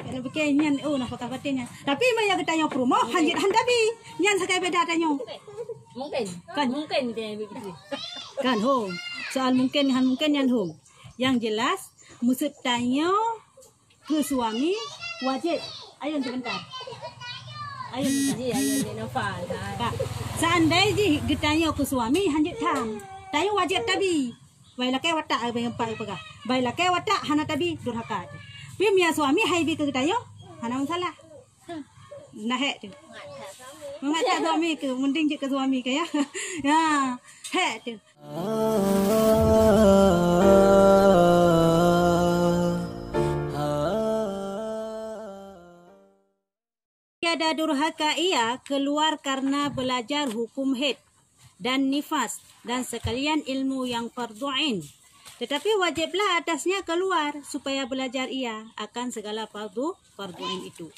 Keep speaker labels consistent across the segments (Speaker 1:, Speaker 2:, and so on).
Speaker 1: Kalau bikin nyan nak pakai batinnya. Tapi maya kita tanya rumah hanjit handabi. Nyan sakai beda tanya.
Speaker 2: Mungkin.
Speaker 1: Kan
Speaker 2: Mungkin dia begitu.
Speaker 1: Kan home. Soal mungkin nyan home. Yang jelas mesti tanya ke suami wajib. Ayo sebentar. Ayo
Speaker 2: Ji ayah dia nafal.
Speaker 1: Kak, seandainya kita tanya ke suami hanjit tam. Tanya wajib tabi. Baiklah ke watak apa yang pagah. Baiklah ke watak hana tabi durhaka. Pimia suami hai bi ke tanya hana masalah. Nah tu. Mengata suami ke mending je ke suami ke ya. Ya, tu. Tiada durhaka ia keluar karena belajar hukum haid dan nifas dan sekalian ilmu yang fardu ain. Tetapi wajiblah atasnya keluar supaya belajar ia akan segala fardu ain itu.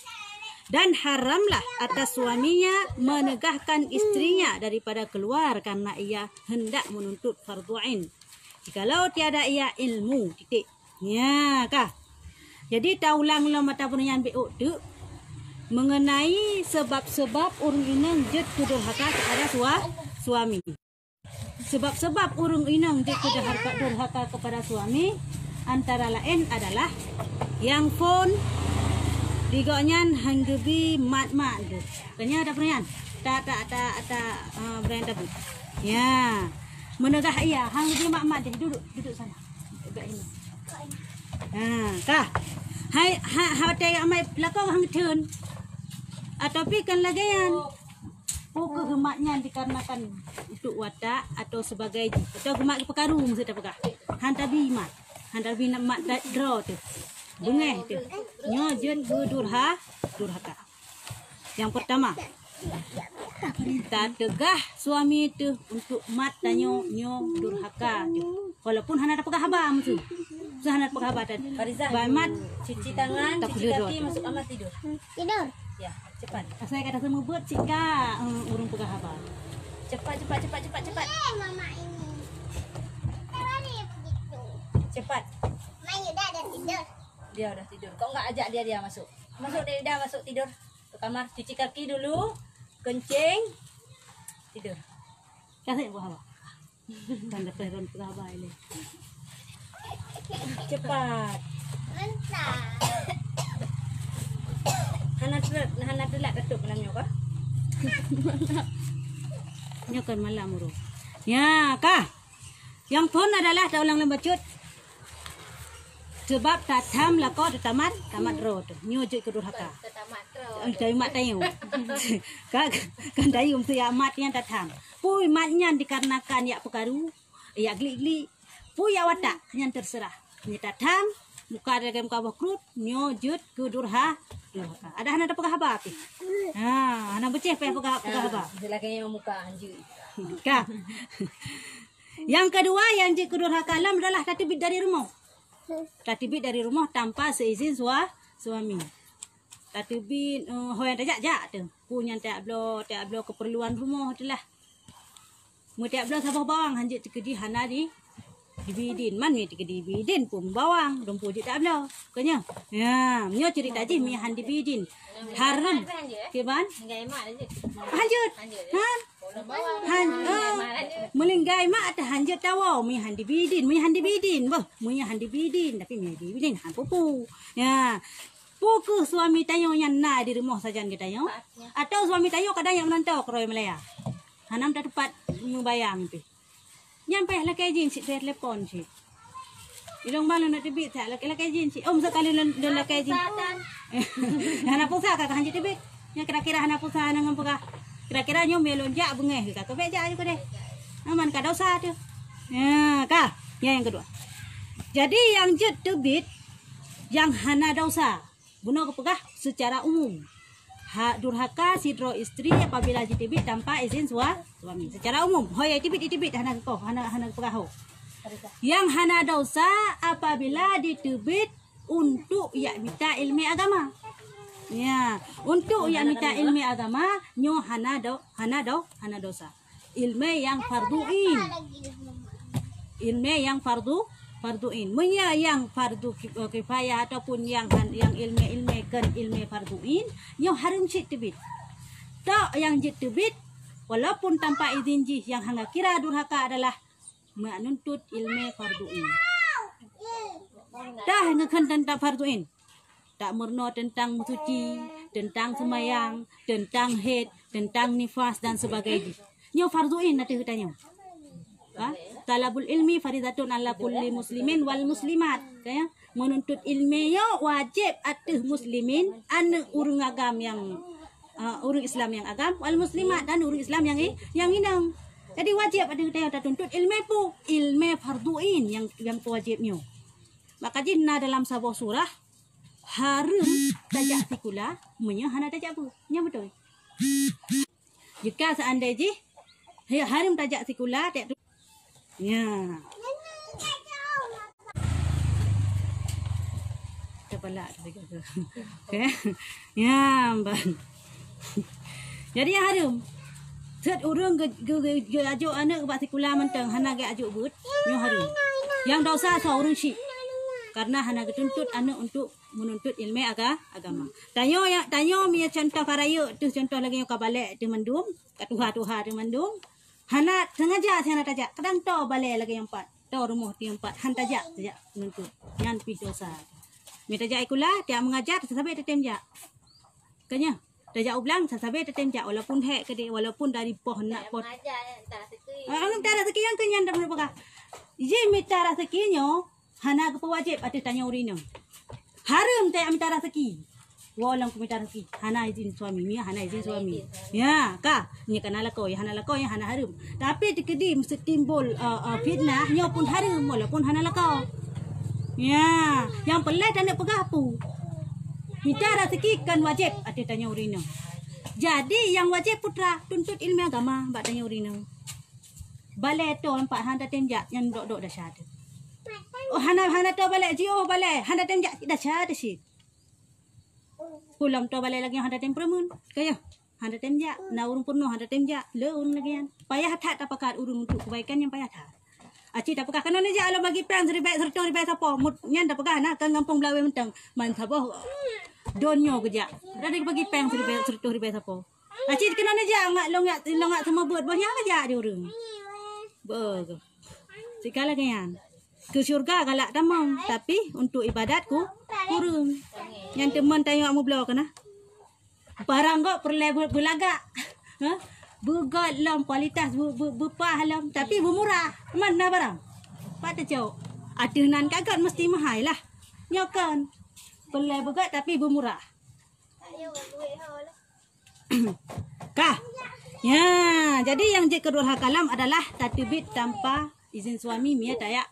Speaker 1: Dan haramlah atas suaminya menegahkan istrinya daripada keluar karena ia hendak menuntut fardu ain. Jikalau tiada ia ilmu titik. Ya kah? Jadi taulang mata punyan BO tu mengenai sebab-sebab urung inang jet durhaka kepada suami. Sebab-sebab urung inang jet durhaka kepada suami antara lain adalah yang phone digonyan hanggebi mat-mat tu. Kanya ada pertanyaan? Tak berani tapi. Ya. Menegah ia hanggebi mat-mat dia duduk sana. Dekat ini. Kah? Hai teh amai belakang hang turn. Ataupun kan lagayan pukul gemaknya dikarenakan untuk watak atau sebagai atau gemak pekaru mesti tak pekah hantabi nak mat draw tu bengeh tu nyo jen durhaka. Yang pertama tak tegah suami tu untuk mat tanyo nyo durhaka tu walaupun hana ada pekah haba mesti hana pekah haba tadi mat
Speaker 2: Cuci tangan, cuci kaki, masuk kamar tidur.
Speaker 3: Tidur.
Speaker 2: Ya, cepat.
Speaker 1: Saya kata semua buat cika urung pegah haba.
Speaker 2: Cepat.
Speaker 3: Mama ini. Kalau dia begitu.
Speaker 2: Cepat.
Speaker 3: Mama udah ada tidur.
Speaker 2: Dia udah tidur. Kau enggak ajak dia masuk. Dia udah masuk tidur. Ke kamar, cuci kaki dulu, kencing, tidur.
Speaker 1: Kasih pegah haba. Tanda peron pegah haba ini.
Speaker 2: Cepat.
Speaker 3: Mentah.
Speaker 2: Hana telat ketuk malamnya kah?
Speaker 1: Nyokan malam uru. Ya kah? Yang pun adalah taulang lembacut. Sebab tatam lako tamat road. Nyujuk ke durhaka.
Speaker 2: Tamat terus.
Speaker 1: Dari mat tayu. Kan tayu mesti amat yang tatam. Pui matnya dikarenakan ya pekaru, ya geli-geli. Pui ya watak yang terserah. Ni tatam muka ada muka bakrut nyujud ke durhaka. Ada hana pegah haba api. Hana beceh pegah haba.
Speaker 2: Silakanya muka anjir.
Speaker 1: Kah? Yang kedua yang durhaka alam adalah tatibit dari rumah. Tatibit dari rumah tanpa seizin suami. Tatibit hoyan tajak tu. Punya tak blo keperluan rumah itulah. Mu tak blo sabah bawang hanjit kedi hana di dibidin man mi kedi dibidin pun bawang dompu je tak blo. Kanya. Ya, nyo cerita je mi han dibidin. Haram. Ke ban?
Speaker 2: Enggak emak aja.
Speaker 1: Hanjut. Han melinggai mak ada hanjut tawa mi han dibidin boh mi han dibidin tapi mi dibidin han pupu. Ya. Puku suami tayo yang na di rumah saja kita yo. Atau suami tayo kadang yang menantau ke Roy Malaya. Hanam dah tepat membayang pi. Nyampe lah kejin si telepon si. Idong malu nak tibit tak lah kejin si. Om sekali lah kejin. Hana pulsa kakak hanjut tibit. Yang kira-kira hana pulsa nang pegah. Kira-kira nyo melonjak bengeh kakak beja aja deh. Aman ka dosa tu. Ya, kah? Ya yang kedua. Jadi yang jet tibit yang hana dosa. Bunuh kepegah secara umum. Durhaka sidro istri apabila ditibit tanpa izin suami. Secara umum, hoy tibit hana kepegah ho. Yang hana dosa apabila ditibit untuk ia minta ilmu agama. Ya, untuk ia minta ilmu agama nyo hana dosa. Ilmu yang farduin. Ilmu yang farduin. Munya yang fardu kifayah ataupun yang ilmu kan ilmu farduin, yang harum cik tebit. Tak yang jit tebit, walaupun tanpa izin jih, yang hanga kira durhaka adalah menuntut ilmu farduin. Dah ngakan tentang farduin. Tak murno tentang suci, tentang semayang, tentang haid, tentang nifas dan sebagainya. Nyo farduin nanti katanya. Talabul ilmi faridatun ala kulli muslimin wal muslimat. Kaya menuntut ilmu wajib atas muslimin anu urang agam yang urang Islam yang agam wal muslimat dan urang Islam yang inang. Jadi wajib ada kita tuntut ilmu pu ilmu farduin yang wajibnya. Maka jinna dalam sebuah surah harum tajak tikula munya hana tajak bu. Nya betul. Jika seandainya harum tajak tikula tak ya. Kepala okay. Ya, ban. Jadi yang harum. Set urang ajuk anak ke sekolah mentang hana ge ajuk but, nyo harum. Yang dosa seorang syik. Karena hana ketuntut anak untuk menuntut ilmu agama. Tanyo mi contoh karaya tu contoh lagi yang kabalik tu mendum, katuha-tuha tu mendum. Hana sengaja hana tajak. Kadang to balik lagi yang empat. To rumah tu yang empat. Han tajak menuntut. Yang pi dosa. Mi tajak ikulah dia mengajar sampai tetem jak. Kanya tajak ulang sampai tetem jak walaupun hek ke dia walaupun dari pohon nak pot. Ang tara sekian kenyan dak berapa. Je mi tara sekinyo hana ke wajib ada tanya urino. Harum tak minta rezeki. Walang minta rezeki. Hana izin suami, mia hana izin suami. Ya, ka, nya kana lako, ya hana lako, ya hana harum. Tapi dikedi mesti timbul fitnah, nya pun harum walaupun hana lako. Ya, yang pelai tak nak pegah pu. Minta rezeki kan wajib ada tanya urino. Jadi yang wajib putra tuntut ilmu agama, bak tanya urino. Balai tu empat handa tenjak yang dok-dok dah syahadat. Oh hana to balik jio balik hana tem jak dah ada sih. Pulang to balik lagi hana tem permun. Kaya hana tem jak na urung purno hana tem jak le urung lagi an. Payah tak pakat urung untuk kebaikan yang payah tak. Aci tak pakat kana je ala bagi perang seribai serta ribai sapa mut nyan tak pakat nak kan kampung Belawe mentang man sapa donyo kejak. Dah bagi perang seribai serta ribai sapa. Aci kena je ngak longak semua buat banyak aja dia urung. Beg. Segala kan. Ke syurga galak tamang tapi untuk ibadatku kurang. Yang teman tanya kamu belau kena. Barang kok perlu berlagak. Ha? Bugat lam kualitas bepah lam tapi bermurah. Mana barang? Pada jauh. Adunan kagak mesti mahal lah. Nyokan. Perlu bugat tapi bermurah. Kah? Ya, jadi yang kedua kalam adalah tatbit tanpa izin suami mia tayak.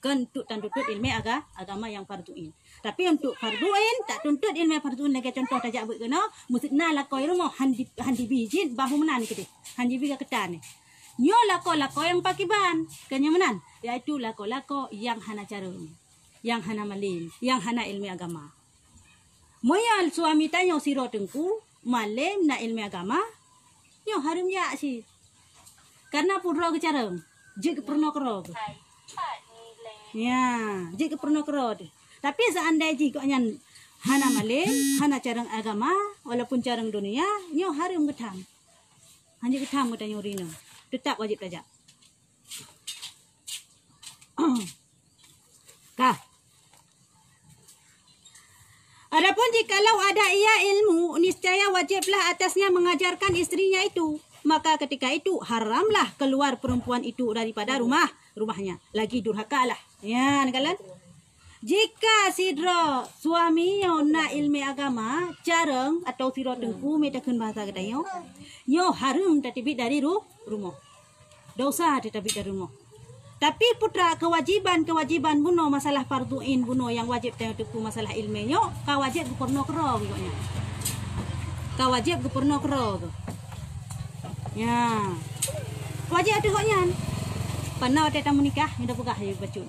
Speaker 1: Kan untuk tuntut ilmu agama yang farduin. Tapi untuk farduin tak tuntut ilmu farduin lagi contoh tajak buat kena musibna lakoi rumah handi bijin bahu menan ke dia. Handi biga ketan ni. Nyo lako yang pakiban. Kanya menan. Iaitu lako yang hana cara. Yang hana malim, yang hana ilmu agama. Moyal suami tanya siro tengku malim na ilmu agama. Nyo harum ya si. Karena purro ke cara. Jik purno kero. Ya, jika pernah kerod. Tapi seandainya jika nyan hana malim, hana carang agama, walaupun carang dunia, nyo harum ketam. Hanya ketam katanya urino. Tetap wajib tajak. Kah? Adapun jikalau ada ia ilmu, niscaya wajiblah atasnya mengajarkan istrinya itu. Maka ketika itu haramlah keluar perempuan itu daripada rumahnya. Lagi durhaka lah. Ya, nakalan. Jika sidro suaminya na ilmu agama, jarang atau sidro tengku metakan bahasa katanya, nyo harum tatibit dari rumah. Dosa tatibit dari rumah. Tapi putra kewajiban buno masalah farduin buno yang wajib tengku masalah ilmunya, kawajib gupurno kero pokoknya. Kawajib gupurno kero. Ya. Wajib ada koknya. Pernah waktu tak menikah, kita pegah je bacun.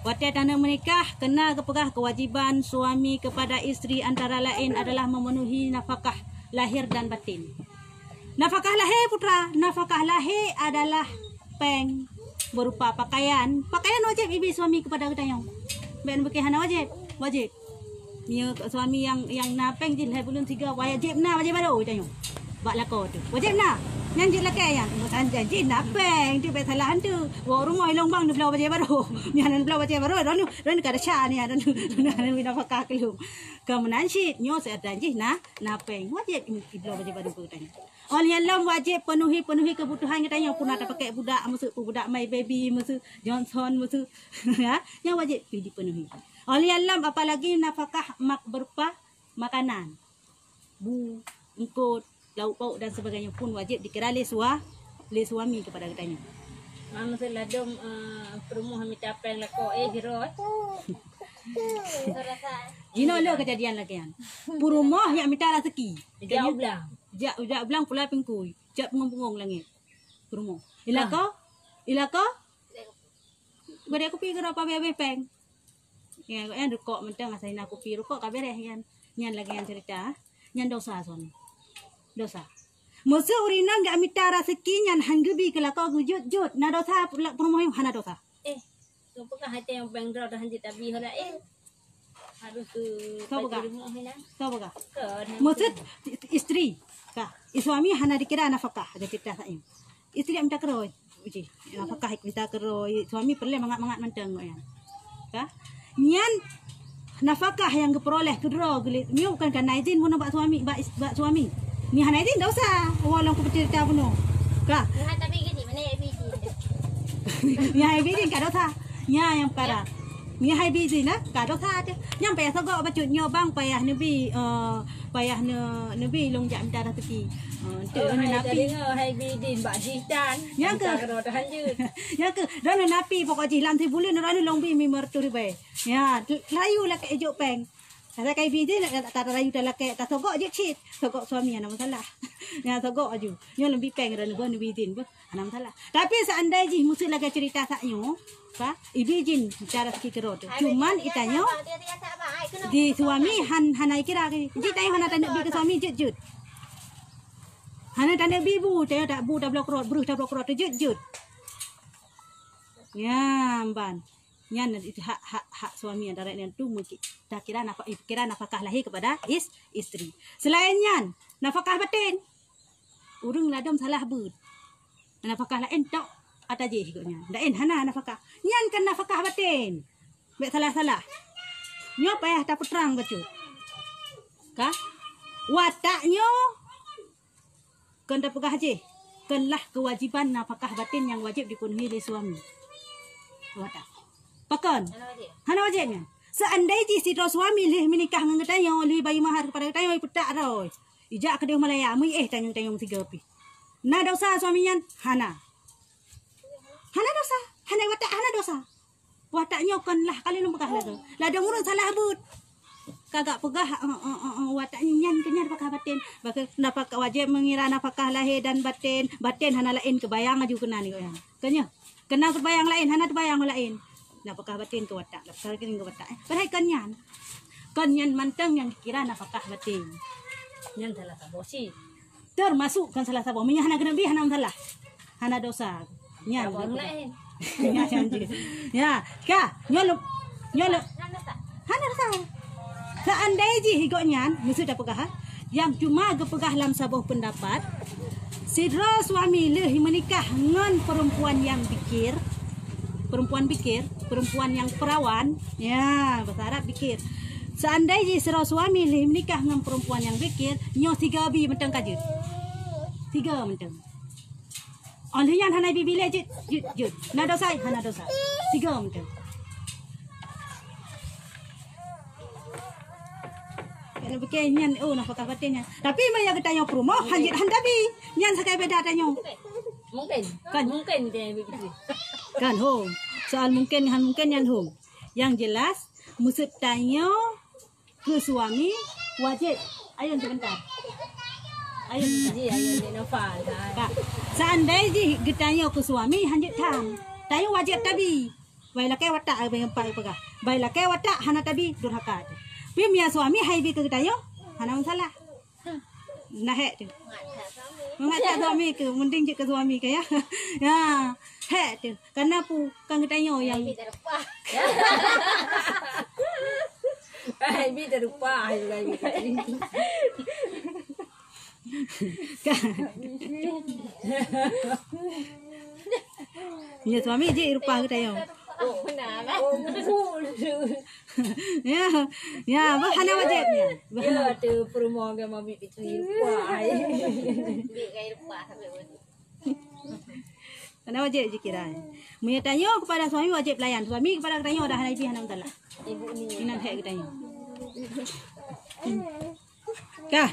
Speaker 1: Waktu tak menikah, kena kepegah kewajiban suami kepada isteri antara lain adalah memenuhi nafkah lahir dan batin. Nafkah lahir putra, nafkah lahir adalah peng berupa pakaian. Pakaian wajib ibu suami kepada kita yang. Ben berkehana wajib. Mia suami yang napeng je hai bulan 3 wajib baru tanya. Bak lako tu. Wajib na. Yang je lakai yang janji napeng tu bet salah tu. Wa rumah ilong bang tu belau wajib baru. Ni hanan belau wajib baru. Ron kada sya ni hanan mina pakak lu. Kemudian si nyo saya janji napeng wajib belau wajib baru tu tanya. Oleh Allah wajib penuhi kebutuhan kita yang pun ada pakai budak masuk budak my baby masuk Johnson masuk ya yang wajib dipenuhi. Oleh Allah apalagi nafkah berupa makanan, engkut, lauk pauk dan sebagainya pun wajib dikira oleh suami kepada katanya.
Speaker 2: Mama seladom perumahan minta apa yang lako jero.
Speaker 1: Jino lo kejadian lagi kan. Purumah yang minta rezeki.
Speaker 2: Jauh belang.
Speaker 1: Ujak belang pula pengkui. Jak pengong-pengong langit. Purumah. Ilaka. Beri aku pergi ke apa biar peng. Ya, kan rukuk mentang asain aku pi rukuk kabeh yan. Nyan lagi yang cerita, nyan dosa son. Dosa. Musuh urina enggak minta rezeki nyan hanggebi kelakau gujut-jut. Na dosa perumahan hana dosa.
Speaker 2: Apakah hati yang bangdra dah hanjit tabi hala harus ke rumah hina.
Speaker 1: Tahu ka? Musuh istri. Ka, suami hana dikira nafkah ada cerita saya. Istri minta keroi. Uji, nafkah minta keroi. Suami perlu mangat-mangat mentang ya. Ka? Nyan nafkah yang diperoleh kedua gelit. Ni bukan kan izin pun bak suami. Ni hana izin dah usah. Walau aku bercerita pun. Ka?
Speaker 3: Nah, tapi gini mana ya biji.
Speaker 1: Nya izin ka dosa. Nya yang perkara. Ni hai izin nah ka dosa je. Nyam payah sogok bacut nyo bang payah nabi nabi long jam darah tepi. Tu nabi
Speaker 2: hai bidin bak jidan.
Speaker 1: Yang ke
Speaker 2: dah hanjut.
Speaker 1: Yang ke dan nabi pokok jilam 3 bulan ran long bi mi mertu ribai. Ya, layu lah ke ejuk peng. Kata kai bidin tak rayu dah lah ke tak sogok je cit. Sogok suami ana masalah. Ya sogok aju. Nyo lebih peng ran bon bidin pun ana masalah. Tapi seandainya ji musuh lagi cerita saknyo, ka ibijin cara sikirot. Cuman itanyo di suami hanai kira ke. Ji tayo hana tanda bi ke suami jut. Hana tanda bi bu tayo tak bu dah blok rot, beruh dah blok rot jut. Ya, ban. Nyan itu hak suami antara yang tu mungkin tak kira nafkah lahir kepada istri. Selain nyan, nafkah batin. Urang ladam salah bud. Nafkah lain tak ada je higutnya. Dain hana nafkah. Nyan kan nafkah batin. Bek salah-salah. Nyo payah tak terang bacu. Ka? Wataknyo kan dak pegah je. Kenlah kewajiban nafkah batin yang wajib dipenuhi oleh suami. Watak. Pakan. Hana wajibnya. Seandainya si suami leh menikah dengan katanya leh bayi mahar kepada katanya petak roy. Ijak ke dia Malaya mui tanyong 3 pi. Na dosa suaminya hana. Hana dosa. Hana watak hana dosa. Wataknya kan lah kali lu pegah lah tu. Lah ada urang salah but. Kagak pegah wataknya nyan kenyan pakah batin. Baka nafkah wajib mengira nafkah lahir dan batin. Batin hana lain kebayang aju kena ni kan. Kena kebayang lain hana terbayang lain. Nafkah batin ke watak, nafkah batin ke watak. Padahal kanyan mantang yang dikira nafkah batin.
Speaker 2: Nyan salah sabosi.
Speaker 1: Termasuk kan salah sabo. Minyak hana kena bi hana salah. Hana dosa. Nyan
Speaker 2: lain.
Speaker 1: Ya, ka, nyolo. Hana dosa. Seandainya higotnya musuh dah pegah yang cuma gepegah dalam sebuah pendapat. Sidra suami leh menikah dengan perempuan yang bikir. Perempuan yang perawan, ya bahasa Arab bikir. Seandainya serah suami leh menikah dengan perempuan yang bikir, nyo 3 bi mentang kajut. 3 mentang. Oleh yang hana bi bila jut. Na dosa, hana dosa. 3 mentang. Kalau bikin nyan nafkah batinnya. Tapi maya kita yang perumah hanjit handabi. Nyan sakai beda tanyo.
Speaker 2: Mungkin dia begitu.
Speaker 1: Kan home. Soal mungkin yan home. Yang jelas musuh tanya ke suami wajib. Ayun sebentar. Ayun
Speaker 2: nafal.
Speaker 1: Seandainya ditanya ke suami hanjit tam. Tanya wajib tabi. Baiklah ke watak pegah. Baiklah ke watak hana tabi durhaka. Tapi mia suami hai bi ke ditanya hana masalah. Nah tu. Mengajak suami ke mending je ke suami ke ya. Ya. Tu. Karena pu kan ditanya yang
Speaker 2: Bi terlupa lagi.
Speaker 1: Ya suami je rupa kita yo.
Speaker 2: Oh, benar. Oh, betul.
Speaker 1: Ya. Ya, apa hana wajibnya?
Speaker 2: Ya, tu perumahan ke mami itu lupa. Bi kayak lupa sampai
Speaker 1: Hana wajib je kira. Mun tanya kepada suami wajib layan. Suami kepada tanya dah hana hana betul lah.
Speaker 2: ibu ni.
Speaker 1: Inan hek kita tanya. Kah.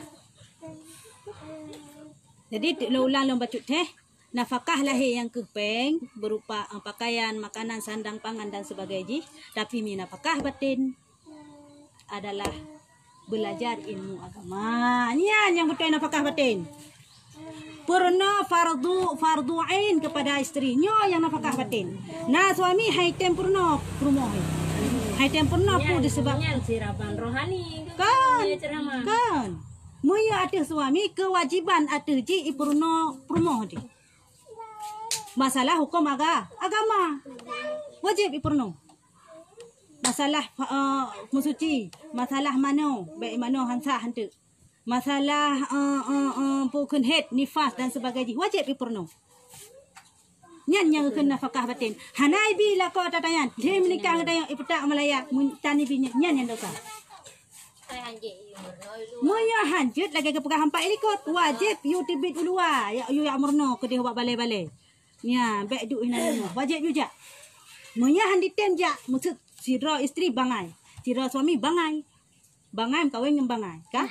Speaker 1: Jadi ulang bacut teh. Nafkah lahir yang kepeng berupa pakaian, makanan, sandang, pangan dan sebagainya. Tapi nafkah batin adalah belajar ilmu agama. Ini yang betul nafkah batin. Purna fardu ain kepada istrinya yang nafkah batin. Nah suami haitem purna rumah. Haitem purna pun disebabkan
Speaker 2: sirapan rohani.
Speaker 1: Kan.
Speaker 2: Ceramah.
Speaker 1: Kan. Moya ada suami kewajiban ada ji purna rumah dia. Masalah hukum agama wajib ipurno. Masalah musuci, masalah mano, baik mano hansa hantu. Masalah pukun head, nifas dan sebagainya wajib ipurno. Nyan yang kena nafkah batin. Hanai bila kau tanya, dia menikah dengan iputak Malaya, tani binya nyan yang dosa. Moya hanjut lagi ke pegah hampa ikut wajib you tibit ulua ya you ya murno ke dia buat balai-balai. Ya, baik duk ina wajib juga. Moya handi tem ja maksud sira isteri bangai. Sira suami bangai. Bangai kawin dengan bangai, kah?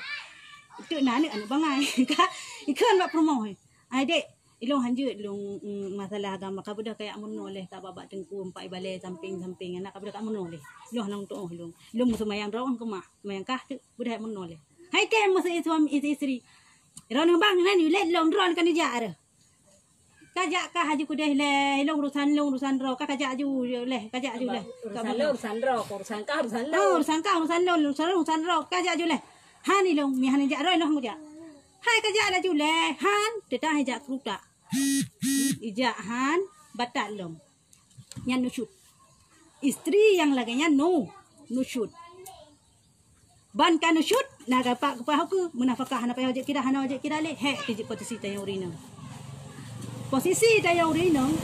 Speaker 1: Itu nak anak bangai, kah? Ikan buat promo. Ai dek, ilong hanjut long masalah agama ka budak kayak murno leh ka babak tengku empat balai samping-samping anak ka budak murno leh. Ilong nang tu ilong. Ilong semayang rawang ke mak. Semayang kah tu budak murno leh. Hai tem masa suami isteri. Ron bang nan you let long ron kan dia ada. Kajak kah haji kudeh leh long urusan ro kah kajak ju leh kajak ju leh
Speaker 2: Urusan ro urusan
Speaker 1: ro kajak ju leh han ilong mi han jak ro long kajak hai kajak la ju leh han tetah hajak kruta ijak han batat long nyan nusyut istri yang laganya nusyut ban kan nusyut naga pak aku munafakah hana payah wajib kira hana wajib kira leh he tijik posisi tayang urina. Posisi daya urinong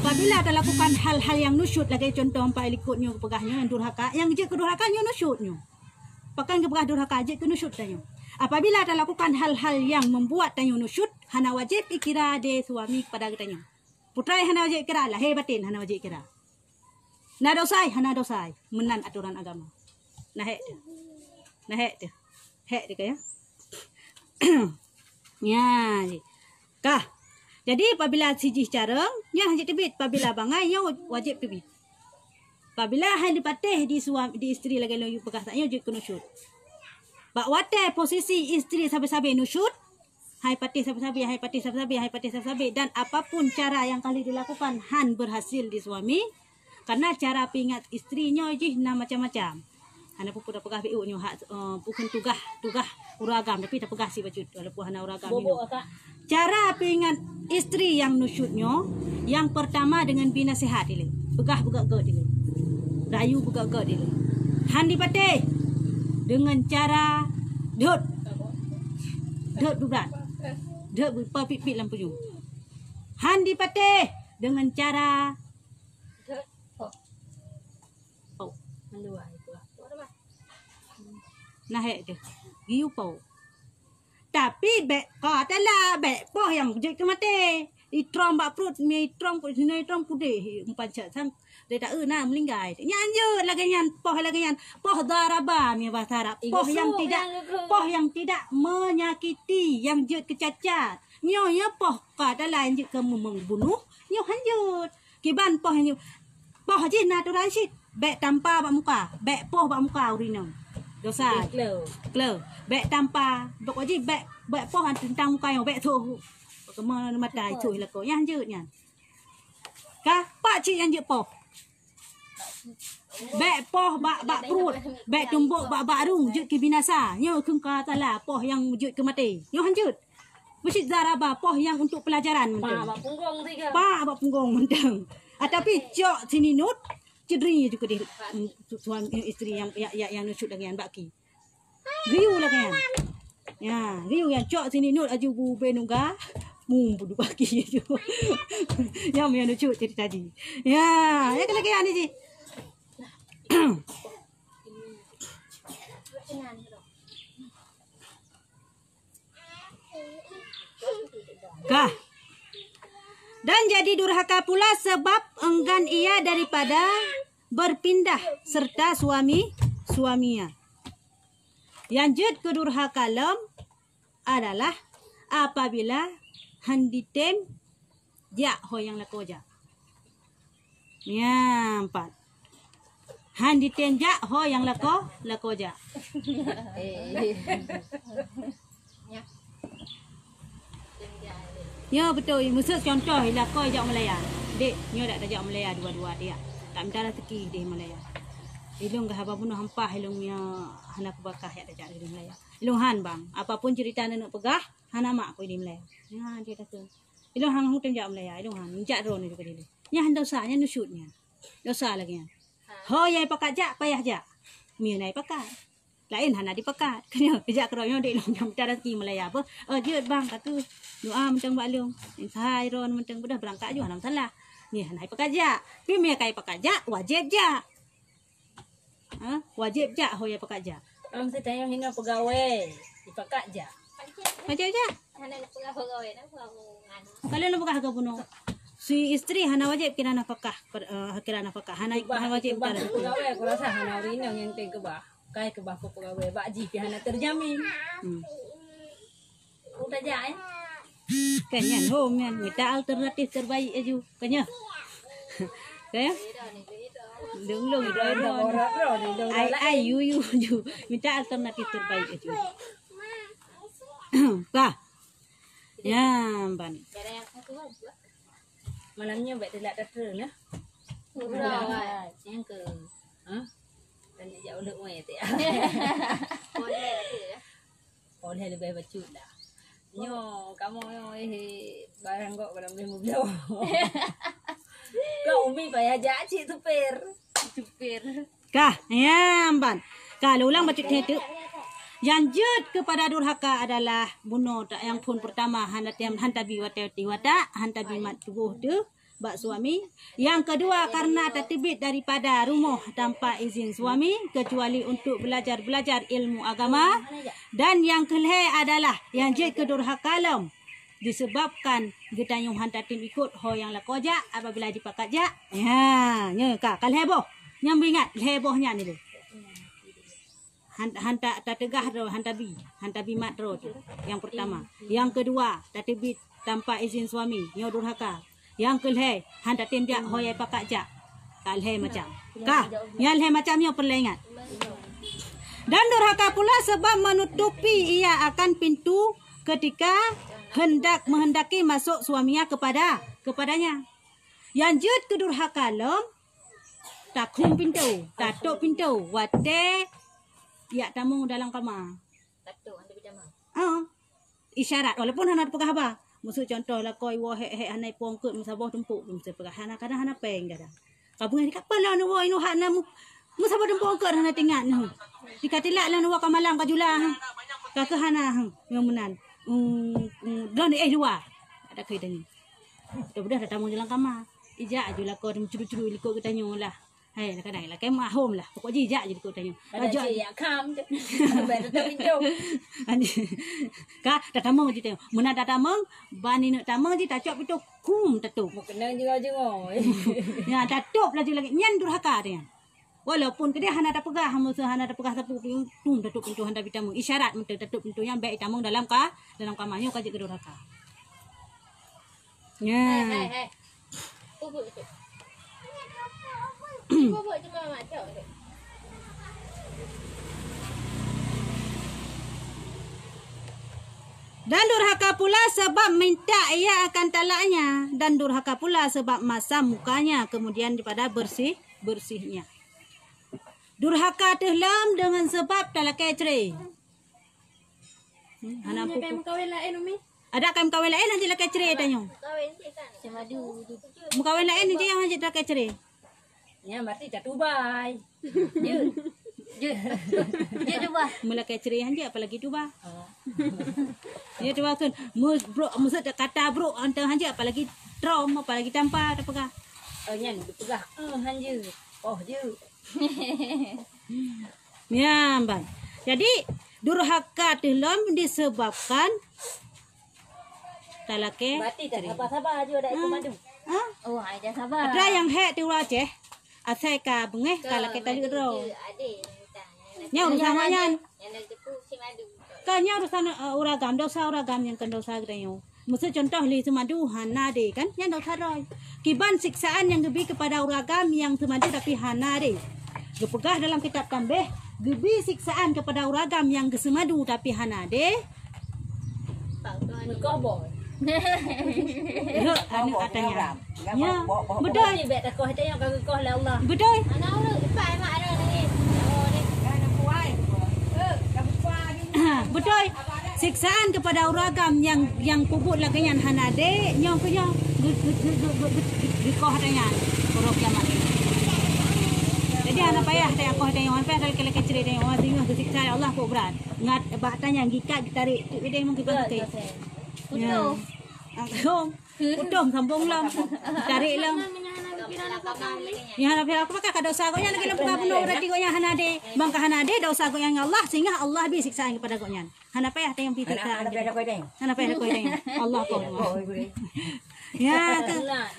Speaker 1: apabila ada lakukan hal-hal yang nusyut lagi contoh empat ikutnya pegahnya yang durhaka yang je kedurhakannya nusyutnya pakan ke pegah durhaka je ke nusyut tanya apabila ada lakukan hal-hal yang membuat tanya nusyut hana wajib ikira de suami kepada tanya putra hana wajib kira lah he batin hana wajib kira na dosai hana dosai menan aturan agama nah he kaya ya kah. Jadi apabila sijih careng, yang hajat tebit. Apabila bangai, yang wajib tebit. Apabila hal dipatih di isteri lagi lalu bekas taknya, wajib kena syut. Bak watai posisi isteri sabi-sabi nusyut, hai patih sabi-sabi, hai patih sabi-sabi, hai patih sabi-sabi. Dan apapun cara yang kali dilakukan, han berhasil di suami. Karena cara pingat istrinya je macam-macam. Hana pun dah pegah BU nyo bukan tugah uragam tapi tak pegah si bacut walaupun hana uragam ni. Cara pingat isteri yang nusyutnya yang pertama dengan binasihat dia. Pegah buka dia. Rayu buka dia. Han dipatih dengan cara dot berat. Dot berpipit lampu nyo. Han dipatih dengan cara nah je giu pau tapi bek ko adalah bek poh yang je ke mate itrom bak perut mi itrom ko sini itrom pudih empat sang dia tak na melinggai nyanjut lagi nyan poh daraba mi bahasa Arab poh yang tidak menyakiti yang je kecacat nyo ya poh ko adalah yang je ke membunuh nyo hanjut kiban poh nyo poh je natural shit bek tanpa bak muka bek poh bak muka urina dosa kleu bek tanpa bek wajib bek poh tentang muka yang bek tu kemana mata cuy lah kau yang je nya kah pak cik yang je poh bek poh bak perut bek tumbuk bak rung je ke binasa nyo keng ka tala poh yang je ke mati nyo hanjut mesti zaraba poh yang untuk pelajaran mentang
Speaker 2: bak punggung tiga
Speaker 1: pak bak punggung mentang tapi cok sini nut cedri juga dia suami isteri yang nusyuk dengan baki. Riu lah kan. Ya, riu yang cok sini nut aju bu benungga. Budu baki tu. Yang nusyuk cerita tadi. Ya, ya kena kaya ni ji. Kah. Dan jadi durhaka pula sebab enggan ia daripada berpindah serta suaminya. Yang jud kedurhaka lem adalah apabila handitem jak ho yang lakoja. Ya, 4. Handitem jak ho yang lakoja. Ya betul. Maksud contoh ialah kau ajak Malaya. Dek, nyo dak ajak Malaya dua-dua dia. Tak minta rezeki di Malaya. Ilung gah apa bunuh hampah ilung nya hana kubakah yak ajak di Malaya. Ilung han bang, apapun cerita nak pegah, hana mak aku di Malaya. Ya dia kata. Ilung hang hutem jak Malaya, ilung han jak ron juga dia. Nya han dosa nya nusyutnya. Dosa lagi nya. Ho yai pakat jak payah jak. Mia nai pakat. Lain hana dipekat. Kena kejak keroyo dek long yang minta rezeki Malaya apa. Dia bang kata doa mentang bak long. Sahai ron mentang bedah berangkat juga hana salah. Ni hana pekat jak. Pi mia kai pekat jak wajib jak. Wajib jak ho ya pekat jak.
Speaker 2: Orang saya hina pegawai dipekat je.
Speaker 1: Wajib jak.
Speaker 3: Hana nak pegang pegawai nak pegang.
Speaker 1: Kalau nak pekat harga bunuh. Si isteri hana wajib kira nafkah kira nafkah hana wajib
Speaker 2: kira pegawai aku rasa hana rina yang teng kebah. Kai kebah pegawai bak ji pi hana terjamin. Udah jak
Speaker 1: Kanyan home yan. Minta alternatif terbaik aju. Kanya. Kaya? Long ai you. Minta alternatif terbaik aju. Kah? Ya, ban.
Speaker 2: Malamnya baik telak doktor lah. Yang ke. Dan dia udah uai tu ya. Boleh lebih bacut dah. Nyo kamu barang kok barang beli mobil. Kau umi payah jak cik supir.
Speaker 1: Kah? Ya, ban. Kalau ulang bacut itu. Yang jud kepada durhaka adalah bunuh tak yang pun pertama hantabi wata hantabi mat tubuh tu bak suami. Yang kedua karena tertibit daripada rumah tanpa izin suami kecuali untuk belajar ilmu agama. Dan yang kelih adalah yang jud kedurhaka lem disebabkan getanyung hantatim ikut ho yang lakoja apabila dipakat jak. Ya, nya ka kalih boh. Nyam ingat hebohnya ni tu. Hanta tak tegah ro hantabi mat ro tu yang pertama. Yang kedua tertibit tanpa izin suami nyo durhaka. Yang kelih hanta tindak hoyai pakak jak. Kalih macam. Kah? Yang leh macam nyo perlu ingat. Dan durhaka pula sebab menutupi ia akan pintu ketika menghendaki masuk suaminya kepadanya. Yang jud kedurhaka lem takum pintu, tatuk pintu, wate ya tamu dalam kamar.
Speaker 2: Tatuk anda berjamaah.
Speaker 1: Isyarat walaupun hana pegah apa. Maksud contoh lah koi wo he hanai pongkut musabah tumpuk mesti pegah hana kadang hana peng kadang. Kabung ni kapal lah nu wo inu hak na musabah tumpuk ke hana tingat nu. Dikatilak lah nu ka malam ka jula. Ka ke hana yang menan. Don luar. Ada kai tanya. Dah tamu dalam kamar. Ija ajulah kau curu-curu likut kita lah. Hai nak kadang lah kemah home lah. Pokok jijak je ikut tanya.
Speaker 2: Ajak ya kam. Baru tak pintu.
Speaker 1: Ka tatamang je tengok. Muna tatamang bani nak tamang je tacok pintu kum tatup.
Speaker 2: Mau kena jengok-jengok.
Speaker 1: Ya tatup lagi nyan durhaka dia. Walaupun dia hana tak pegah hana tak pegah tapu tum tatup pintu handa bitamu. Isyarat menteu tatup pintu yang baik tamang dalam kamarnya kaje durhaka. Ya.
Speaker 3: Hai. Bubuk tu. Bubuk cuma macam tu.
Speaker 1: Dan durhaka pula sebab minta ia akan talaknya. Dan durhaka pula sebab masam mukanya kemudian daripada bersihnya. Durhaka tehlam dengan sebab talak kecre. Hana pupu.
Speaker 3: Kawin lain umi.
Speaker 1: Ada kain kawin lain aja laki cerai tanya.
Speaker 3: Kawin sih kan. Cuma
Speaker 1: Mukawin lain aja yang aja laki cerai.
Speaker 2: Nya berarti dah tubai. Je tuba.
Speaker 1: Mula ke cerihan je apalagi tuba.
Speaker 2: Oh.
Speaker 1: Dia tuba kan bro mesti kata bro antang hanja apalagi trom apalagi tanpa apa kah.
Speaker 2: Oh nya dipegah. Hanje. Oh je.
Speaker 1: Ya, Mbak. Jadi durhaka dalam disebabkan talake.
Speaker 2: Berarti dah sabar-sabar je dak ikut madu.
Speaker 1: Ha?
Speaker 2: Oh, ai dah sabar.
Speaker 1: Ada yang hek tu Aceh. Asai ka bengeh kala kita ro. Nya urusan nyan.
Speaker 3: Yang nak jeput si madu.
Speaker 1: Kanya urusan uragam dosa uragam yang kendosa greyo. Mesti contoh li semadu hana de kan yang dosa roy. Kiban siksaan yang lebih kepada uragam yang semadu tapi hana de. Gepegah dalam kitab tambeh gebi siksaan kepada uragam yang kesemadu tapi hana de.
Speaker 2: Kau boy.
Speaker 1: Yo anu katanya. Ya, betul.
Speaker 2: Ni bet kau hati yang kau lah Allah.
Speaker 1: Betul.
Speaker 3: Anak lu lepas mak ada ni. Oh ni.
Speaker 1: Betul. Siksaan kepada uragam yang kubut lagian hanade nyong punya dikoh katanya. Urang kiamat. Jadi anak payah tanya aku tanya orang payah kalau kele cerita tanya orang tengok siksa Allah kok berat. Ngat batanya gikat ditarik tu dia mungkin pakai.
Speaker 3: Putus.
Speaker 1: Putus sambung lam. Tarik lam. Ya nak aku pakai dosa kau yang lagi lemah penuh berarti kau yang hanade. Bangka hanade dosa kau yang Allah sehingga Allah bi siksaan kepada kau yang. Hana payah tanya pita. Hana payah kau tanya. Allah kau. Ya,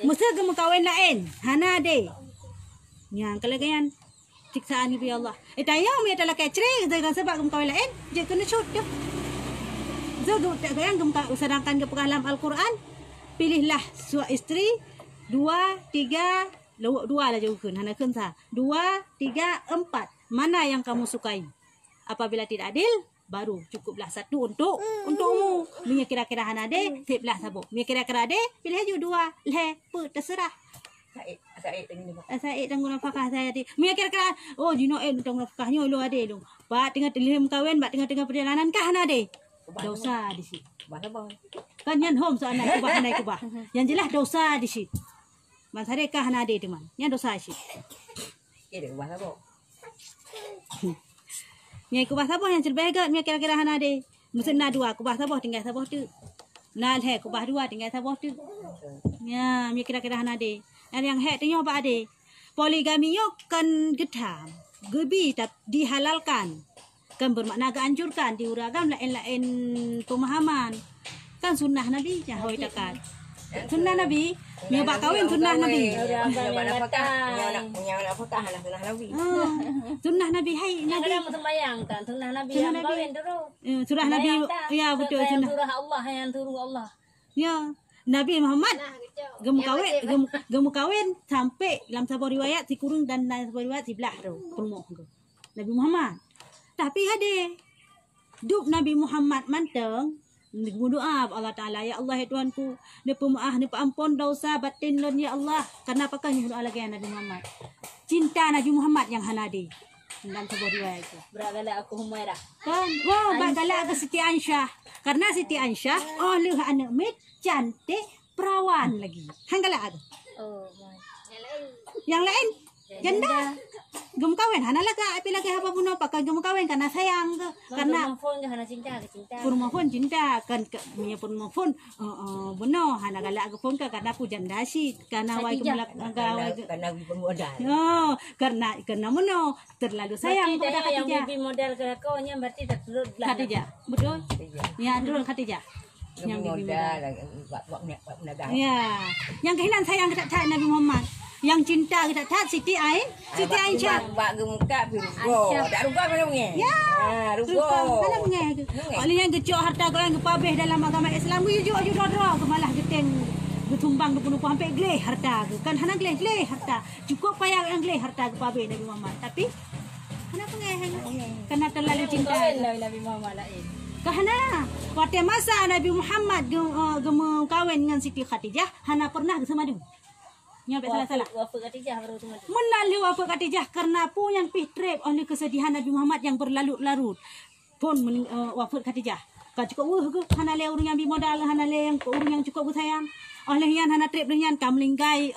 Speaker 1: mesti kamu kawin lain. Hanade. Ya, kalau kalian siksaan ibu Allah. Tanya mi adalah kecre dengan sebab kamu kawin lain, je kena shoot dia. So, kalian kamu sedangkan ke dalam Al-Quran, pilihlah suami isteri 2, 3, 2 lah jauhkan, hana kensa. 2, 3, 4. Mana yang kamu sukai? Apabila tidak adil, baru cukuplah satu untukmu. Punya kira-kira hana de, tiplah sabuk. Punya kira-kira de, pilih aja 2. Leh, terserah. Saya tanggung nafkah saya di. Mia kira-kira oh jino tanggung nafkahnya lu ade lu. Ba tengah telihim kawin, ba tengah perjalanan kah ade. Dosa di situ. Kan yan home so anak kubah anak kubah. Yang jelas dosa di situ. Mas hari kah ade teman. Yang dosa di situ. Nyai kubah sabah yang cerbegat mia kira-kira ade. Mesti na 2 kubah sabah tinggal sabah tu. Nah he kubah 2 tinggal sabah tu. Ya mia kira-kira ade. Yang hek tu nyoba ade. Poligami yo kan gedam. Gebi tak dihalalkan. Kan bermakna anjurkan di uragam lain-lain pemahaman. Kan sunnah Nabi jahoi takat. Sunnah Nabi, nyoba kawin sunnah Nabi. Sunnah Nabi hai Nabi.
Speaker 2: Ada sembahyang kan sunnah Nabi yang kawin dulu.
Speaker 1: Surah Nabi ya betul sunnah.
Speaker 2: Surah Allah yang turun Allah.
Speaker 1: Ya. Nabi Muhammad gemu kawin sampai dalam sebuah riwayat si kurung dan dalam sebuah riwayat si belah tu permoh tu Nabi Muhammad. Tapi ada duk Nabi Muhammad manteng berdoa Allah Taala ya Allah ya Tuhanku ni pemaaf ni ampun dosa batin lon ya Allah. Kenapa kan doa lagi Nabi Muhammad? Cinta Nabi Muhammad yang hanadi dalam sebuah riwayat itu.
Speaker 2: Beragala aku Humairah.
Speaker 1: Kan? Wah, bagala ke Siti Aisyah. Karena Siti Aisyah oleh anak mit cantik perawan lagi. Hanggala ada.
Speaker 2: Oh,
Speaker 1: Yang lain janda. Gem kawin hana laga api lagi apa pun apa gem kawin karena sayang ke karena
Speaker 2: phone hana cinta ke cinta.
Speaker 1: Purma phone cinta kan punya purma phone benar hana gala ke phone karena pu janda sih karena wai kemelak
Speaker 2: karena pemodal.
Speaker 1: Oh, karena meno terlalu sayang
Speaker 2: kepada
Speaker 1: Khadijah.
Speaker 2: Yang bibi modal ke kau nya berarti tak turut lah.
Speaker 1: Khadijah. Betul? Ya, turut Khadijah. Yang bibi modal. Ya, yang kehilangan sayang kita Nabi Muhammad. Yang cinta kita Siti Aisyah.
Speaker 2: Bak gemuka biru. Tak rupa mana mengai?
Speaker 1: Ya.
Speaker 2: Rupa.
Speaker 1: Mana mengai? Oleh yang gecok harta kau yang kepabeh dalam agama Islam you juga dra malah geteng bertumbang 20 sampai gleh harta kan hana gleh harta. Cukup payah yang gleh harta kepabeh Nabi Muhammad. Tapi hana mengai karena terlalu cinta
Speaker 2: Nabi Muhammad lain.
Speaker 1: Kahana pada masa Nabi Muhammad gemu kawin dengan Siti Khadijah hana pernah semadu. Nyampe salah-salah.
Speaker 2: Wafat Khadijah baru tu mati.
Speaker 1: Menali wafat Khadijah karena pun yang pitrep oleh kesedihan Nabi Muhammad yang berlarut-larut. Pun wafat Khadijah. Kan cukup ke hana le urang yang bimodal hana le yang urang yang cukup sayang. Oleh yang hana trip dengan kam lingkai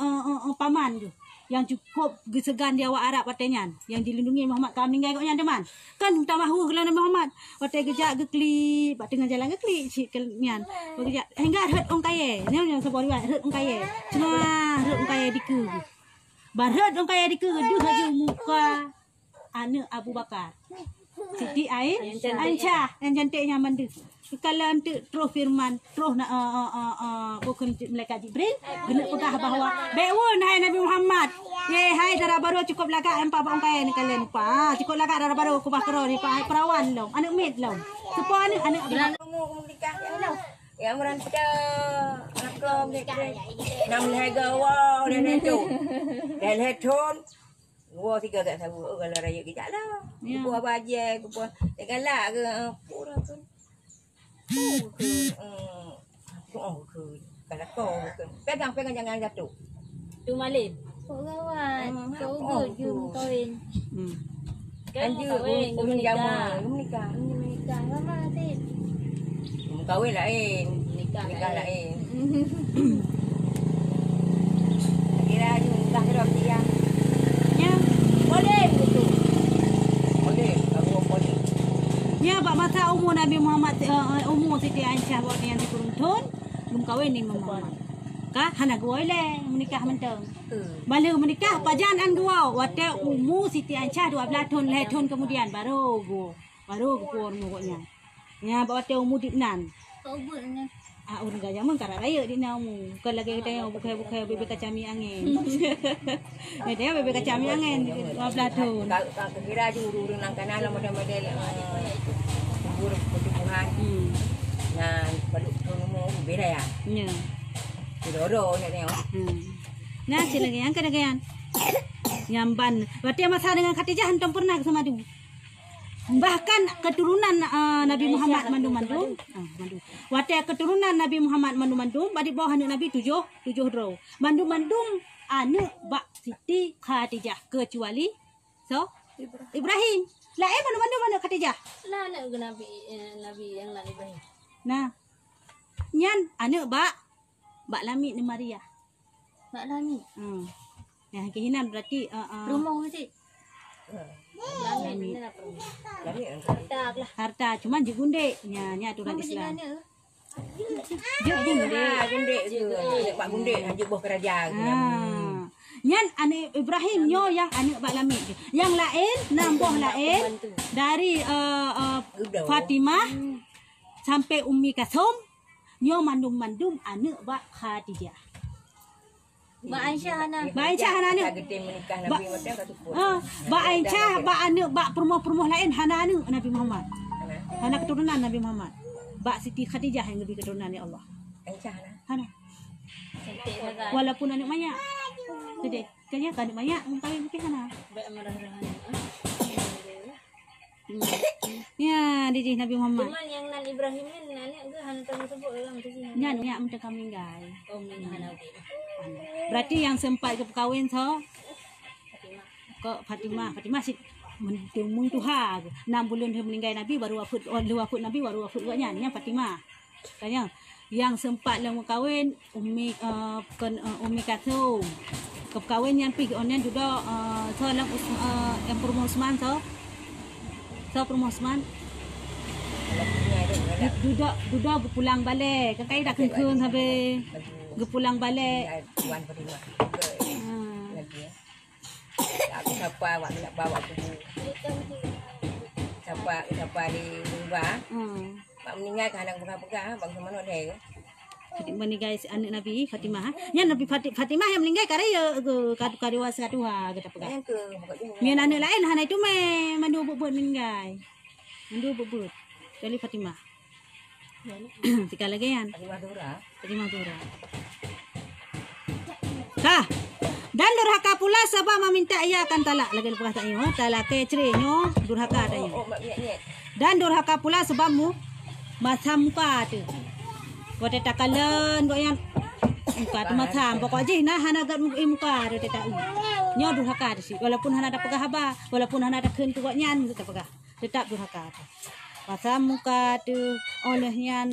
Speaker 1: paman tu. yang cukup gesegan dia awak Arab patenya yang dilindungi Muhammad kau meninggal koknya teman kan tamahu kalau Nabi Muhammad patai gejak gekli pat tengah jalan gekli nian gejak hingga hut ong kaye ni sebab riwayat hut ong kaye cuma hut ong kaye diku barhut ong kaye diku duh haju muka anak Abu Bakar Siti Aisyah yang cantiknya mandu kalau untuk terus firman terus nak bukan malaikat Jibril kena pegah bahawa beun hai Nabi Muhammad ye hai darah baru cukup lagak empat bang kaya ni kalian pa cukup lagak darah baru kubah kero ni pa perawan long anak med long supaya anak
Speaker 2: Bilang kamu nikah yang meran pada anak nam lehaga wow dan itu dan heton gua tiga kat sabu kalau raya kita lah gua baje gua galak ke pura tu kalau kau pegang jangan jatuh
Speaker 3: Tu Malin. Kau kawan. Kau jum kawin.
Speaker 2: Anjir, menikah.
Speaker 3: Menikah lama Atin.
Speaker 2: Kawin lain,
Speaker 3: Nikah
Speaker 2: lain. Kira nikah terus dia.
Speaker 1: nya
Speaker 2: Boleh begitu. Boleh, kalau boleh.
Speaker 1: nya bak masa umur Nabi Muhammad umur Siti Aisyah buat yang dikuruntun belum kahwin ni Muhammad kah hana gua le menikah menteng bala menikah pajangan gua wate umur Siti Aisyah 12 tahun le tahun kemudian baru pun pokoknya nya wate umur dipnan
Speaker 3: Kau buatnya.
Speaker 1: urang gaya mun karak raya di namu kalau lagi kita bukai bebek kacami angin dia bebek kacami angin 12 tahun
Speaker 2: Kalau kira urang nang kanan lah model-model buruk pertumbuhan. Nah, baru umur beda ya.
Speaker 1: nya
Speaker 2: Doro ni tengok.
Speaker 1: Nah, sila ganyan kada ganyan. Nyamban. Berarti masa dengan Khadijah antum pernah sama dia. Bahkan keturunan Nabi Muhammad mandum. Wate keturunan Nabi Muhammad mandum badi bawah anak Nabi 7 row. Mandum anak bak Siti Khadijah kecuali Ibrahim. Lah mandum anak Khadijah.
Speaker 3: Lah nak ke Nabi yang nak Ibrahim.
Speaker 1: Nah. Nyan anak bak Lamit ni Maria.
Speaker 3: Mak Lami.
Speaker 1: Yang kehinan berarti
Speaker 3: Rumah Atin. Lami
Speaker 1: Lami.
Speaker 3: benar apa?
Speaker 2: Lami
Speaker 3: Tak lah.
Speaker 1: harta cuman je gundik nya aturan
Speaker 3: Mama
Speaker 1: Islam.
Speaker 3: mana?
Speaker 1: Je gundik.
Speaker 2: gundik tu. Pak gundik hanya buah kerajaan.
Speaker 1: Nyan anak Ibrahim nyo yang anak Bak Lamit je. Yang lain nambah lain dari Fatimah sampai Ummi Kasum nyo mandum anak Bak Khadijah.
Speaker 3: Mak Aisyah Hana.
Speaker 1: Bak Aisyah anak.
Speaker 2: Gede menikah Nabi macam kat tu.
Speaker 1: Bak Aisyah bak anak bak perempuan lain hana anak Nabi Muhammad. Hana keturunan Nabi Muhammad. Bak Siti Khadijah yang lebih keturunan ya Allah.
Speaker 2: Aisyah
Speaker 1: Hana.
Speaker 3: Cantik sangat.
Speaker 1: Walaupun anak banyak. Sedih. Kayaknya anak banyak mungkin mungkin hana.
Speaker 3: Baik marah-marah.
Speaker 1: Ya, didi Nabi Muhammad.
Speaker 3: Cuman yang nan Ibrahim ni anak ke Hana tahu sebut orang tu sini.
Speaker 1: Nyan nya mentang kami gai.
Speaker 3: Oh ni Hana Atin.
Speaker 1: Berarti yang sempat ke perkahwin so
Speaker 3: Fatimah.
Speaker 1: Fatimah si mung tuha 6 bulan dia meninggal Nabi baru wafat Nabi baru wafat juga nya Fatimah. Tanya yang sempat lah kahwin Ummi Kasum. Ke perkahwin yang pergi online juga so lang yang Perumah Osman so Perumah Osman Duda berpulang balik. Kakak dah keun sampai berpulang balik.
Speaker 2: Tuan Fatimah. Aku siapa awak nak bawa kubu. Siapa di rumah. Mak meninggal kan anak pegang-pegang bangsa mana dia.
Speaker 1: Meninggal anak Nabi Fatimah. Ya Nabi Fatimah yang meninggal karya kadiwa sekatuha kita pegang.
Speaker 2: Yang ke pokoknya.
Speaker 1: Mian anak lain hana itu mandu bubut meninggal. Mandu bubut. Kali Fatimah. Tiga lagi kan. Fatimah Dura. Kah. Dan durhaka pula sebab meminta ia akan talak lagi lepas tak iyo talak ke cerinyo durhaka ada iyo. Dan durhaka pula sebabmu masa muka tu. Kau tak kalen kau yang muka tu macam pokok je nah hana gat muka tu tak. Nyo durhaka tu sih walaupun hana ada pegah haba walaupun hana ada keun tu kau nyan tetap pegah tetap durhaka tu. Masa muka tu olehnya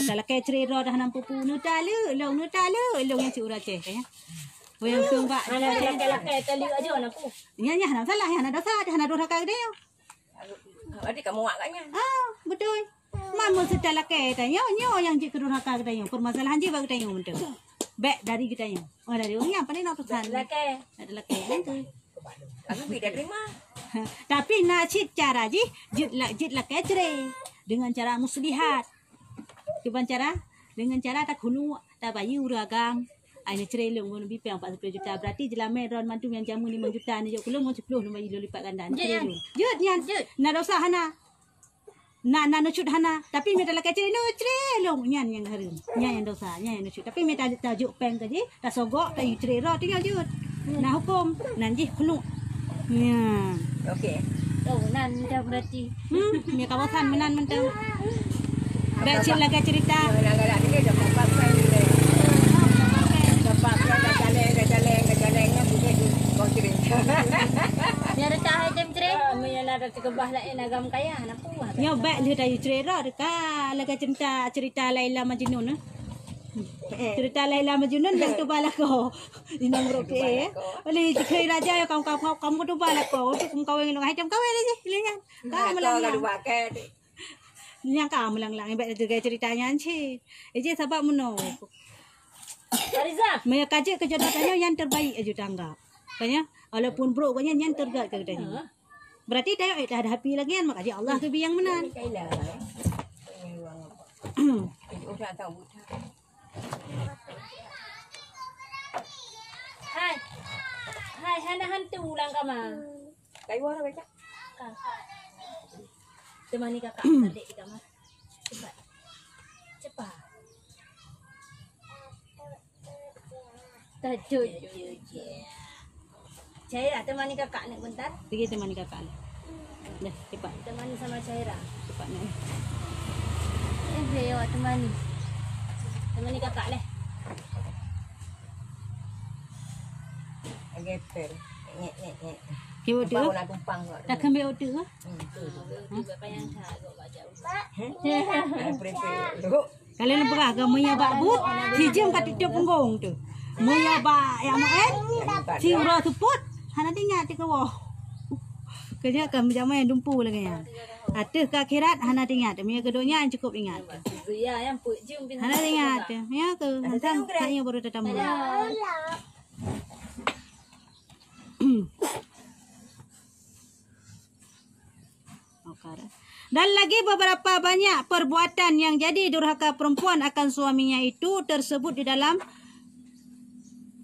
Speaker 1: talak ke cerita dah nampu nu talu long yang ciura ceh kayaknya. Oh yang sung pak.
Speaker 3: Anak laki-laki tali aja anakku.
Speaker 1: Nya hana salah, hana dosa dia.
Speaker 2: Adik kamu wak katnya.
Speaker 1: Ah, betul. Mama sudah laki tanya, nyo yang jik durhaka katanya. Permasalahan je bagi tanya betul. Baik dari kita nya. Oh dari orang apa ni nak pesan?
Speaker 3: Laki.
Speaker 1: Ada laki itu.
Speaker 2: Aku tidak terima.
Speaker 1: Tapi nak cik cara je, jit laki cerai dengan cara muslihat. Cuba cara dengan cara tak hulu, tak bayu uragang. Ini cerai lu mau lebih 40 juta. Berarti jelame ron mantu yang jamu 5 juta ni jauh belum 10 nombor ilo lipat ganda. Jut nyan. Nak dosa hana. Nak nucut hana. Tapi minta laki cerai no cerai lu nyan yang harum. Nyan yang dosa, nyan yang nucut. Tapi minta tajuk peng ke je, tak sogok, tak yu cerai ro tinggal jut. Nak hukum nanti kulu. Ya.
Speaker 2: Okey.
Speaker 3: Oh, nan dah berarti.
Speaker 1: Ni kawasan menan mentang. Dah cik lagi cerita.
Speaker 2: Nak ni dah dapat pen ni. Dapat dah caleng bunyi kau cerita.
Speaker 3: Dia ada tak jam cerai? Menyala ada kebah lain agam kaya anak puas.
Speaker 1: Nya baik dia dah cerita dekat lagi cerita Laila Majnun. Cerita Laila Majnun dah tu balak ko. Di nombor ke. Boleh dikai raja ya kamu tu balak ko. Tu kau yang hai jam kau aja lihat. Kau melang. Yang kamu melang baik tu ceritanya anci. Eje sebab meno.
Speaker 3: Ariza.
Speaker 1: Maya kaji kejodohannya yang terbaik aja tanggap. Kayaknya walaupun bro kayaknya yang terbaik katanya. Berarti dah ada happy lagi kan makanya Allah tu yang menan.
Speaker 2: Kailah. Udah tahu.
Speaker 3: Hai hana hantu ulang kamar.
Speaker 2: Kayu orang baca.
Speaker 3: Temani kakak adik di kamar. Cepat. Tajuk je. Caira temani kakak nak bentar.
Speaker 1: Pergi temani kakak. Dah cepat.
Speaker 3: Temani sama Caira.
Speaker 1: Cepat nak.
Speaker 3: Awak temani. Temani kakak leh.
Speaker 2: Geper. Nyek.
Speaker 1: Kau tu?
Speaker 2: Nak tumpang kau.
Speaker 1: Tak kembali order ke?
Speaker 3: Bapak yang tak agak baca.
Speaker 1: Kalau nak berah ke Maya bak but, si jem kat tiap punggung tu. Maya bak yang maen, si ura tuput, hana tinggal di bawah. Kerja kan macam yang dumpu lagi ya. Atas ke akhirat hana tinggal. Maya keduanya yang cukup ingat.
Speaker 3: Ya, yang put jum bin.
Speaker 1: Hana ingat. Ya ke, hantam saya baru tetamu. Dan lagi beberapa banyak perbuatan yang jadi durhaka perempuan akan suaminya itu tersebut di dalam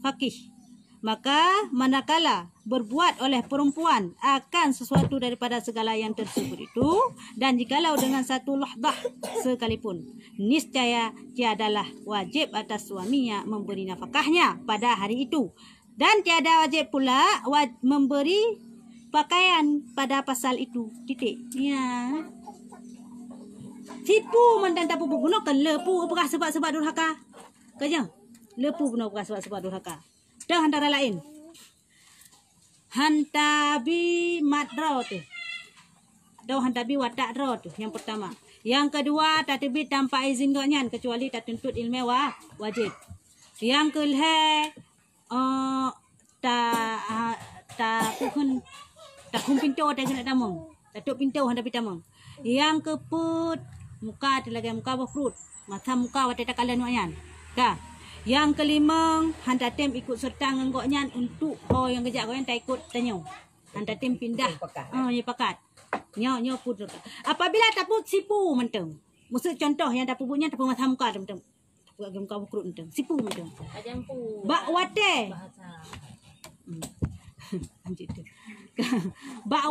Speaker 1: fikih. Maka manakala berbuat oleh perempuan akan sesuatu daripada segala yang tersebut itu, dan jikalau dengan satu lahdah sekalipun, niscaya tiadalah wajib atas suaminya memberi nafkahnya pada hari itu, dan tiada wajib pula memberi pakaian pada pasal itu. Titik. Ya. Tipu mandan tak pupu gunakan lepu apakah sebab durhaka? Kaya lepu guna apakah sebab durhaka? Dan antara lain hantabi madra tu. Dan hantabi watak ra tu yang pertama. Yang kedua tatbi tanpa izin gonyan kecuali tak tuntut ilmu wajib. Yang kelhe tak pintu ada kena tamang. Tatuk pintu hantabi tamang. Yang keput muka ada lagi muka berfrut. Mata muka wate takalan wayan. Ka. Yang kelima, hantar tim ikut serta ngenggoknya untuk yang kerja kau yang tak ikut tanyo. Hantar tim pindah. Ya pakat. Nyo put. Apabila tak put sipu menteng. Maksud contoh yang tak putnya tak mata muka menteng. Tak muka berfrut menteng. Sipu menteng.
Speaker 3: Jampu.
Speaker 1: Bak wate. Anjir tu. Bak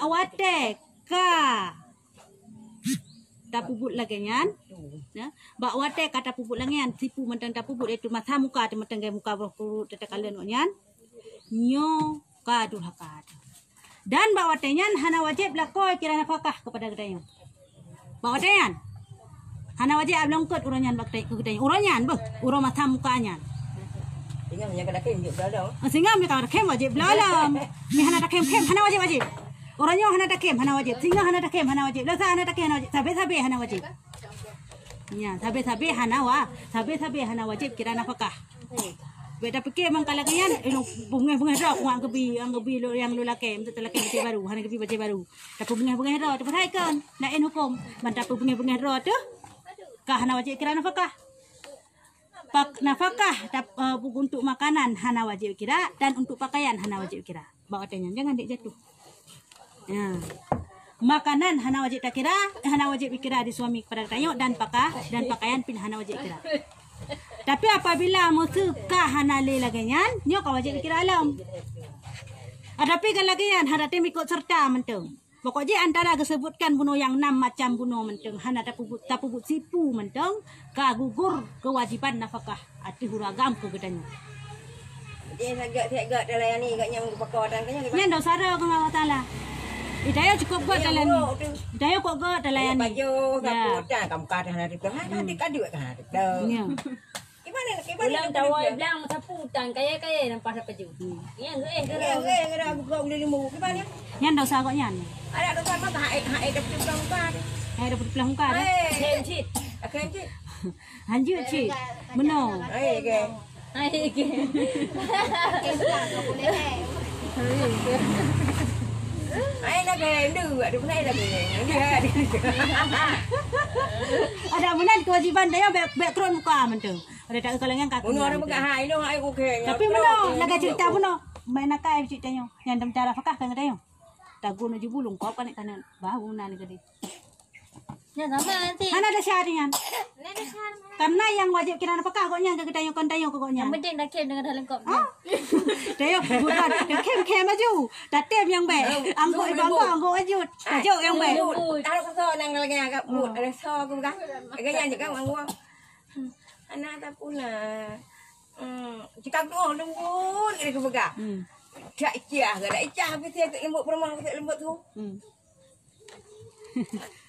Speaker 1: wate ka tak puput lagi nyan. Ya. Bak wate kata puput lagi nyan. Sipu mentang tak puput itu mata muka ada mentang muka berkurut tetakalan nyan. Nyo ka durhaka. Dan bak wate nyan hana wajib lakoi kira nafkah kepada gedanya. Bak wate nyan hana wajib ablongkot uranyan bak gedanya. Uranyan bah, urang mata mukanya.
Speaker 2: Sehingga menjaga dakem juga dah.
Speaker 1: Sehingga menjaga dakem wajib belalam. Ni hana dakem hana wajib. Orangnya hana dakem hana wajib. Sehingga hana dakem hana wajib. Lasa hana dakem hana wajib. Sabe hana wajib. Ya, sabe hana hana wajib kira nafkah. Beda fikir mang kalagayan bunga-bunga dah kuang kebi lo yang lu laki untuk laki baju baru han kebi baju baru tapi bunga-bunga dah tu pasal kan nak hukum mantap bunga-bunga dah tu kah hana wajib kira nafkah pak nafkah untuk makanan hana wajib kira dan untuk pakaian hana wajib kira bawa tanya jangan dik jatuh ya makanan hana wajib tak kira hana wajib kira di suami kepada tayo dan pakaian pin hana wajib kira. Tapi apabila musuh kah hanale laganyan, nyo ka wajib kira alam. Tapi kan laganyan hana tim ikut serta menteng. Pokoknya antara disebutkan bunuh yang 6 macam bunuh menteng, hana tapubut sipu menteng, ka gugur kewajiban nafkah. Ati huragam ke gedanya.
Speaker 2: Dia sagak dalam ni agaknya pakai kan ni.
Speaker 1: Nyan dah sara ke Allah Taala. Hidayah cukup buat dalam ni. Hidayah kok buat dalam ni.
Speaker 2: Baju sapu dah kamu kata hana itu. Hana kaduk kan.
Speaker 1: Ya.
Speaker 2: Gimana
Speaker 3: Ulang tawai bilang masa putang kaya-kaya nampak apa je. Yang
Speaker 2: ada buka boleh lemu. Gimana?
Speaker 1: Nyan dah sara kok nyan.
Speaker 2: Ada dosa apa hak dapat pulang kan.
Speaker 1: Hai dapat pulang muka dah.
Speaker 3: Cik.
Speaker 2: Akan cik.
Speaker 1: Hanjut cik. Benar.
Speaker 2: Ke.
Speaker 3: Hai ke.
Speaker 2: Ai nak dulu, ada pun lagi.
Speaker 1: Ada benar kewajiban dia background muka menteng. Ada tak kalangan kaki.
Speaker 2: Bunuh orang bukan hai no hai okey.
Speaker 1: Tapi mana laga cerita puno. Main nakai ceritanya. Yang cara fakah kan katanya. Tagu na jubulung kau kan kanan bau nan gede.
Speaker 3: Ya sama nanti.
Speaker 1: Kan ada syariat. Karena yang wajib kira fakah koknya ke tayo kon tayo koknya.
Speaker 3: Yang penting nak kem dengan dalam kop.
Speaker 1: Tayo bukan kem maju. Tatem yang baik. Anggo ibanggo anggo ajut. Ajo yang baik.
Speaker 2: Ada so nang lagi agak mut. Ada so aku bukan. Agaknya juga anggo. Anak tak pula. Jika tu lembut dia ke bega. Tak icah, ada icah habis dia lembut perempuan ke lembut tu.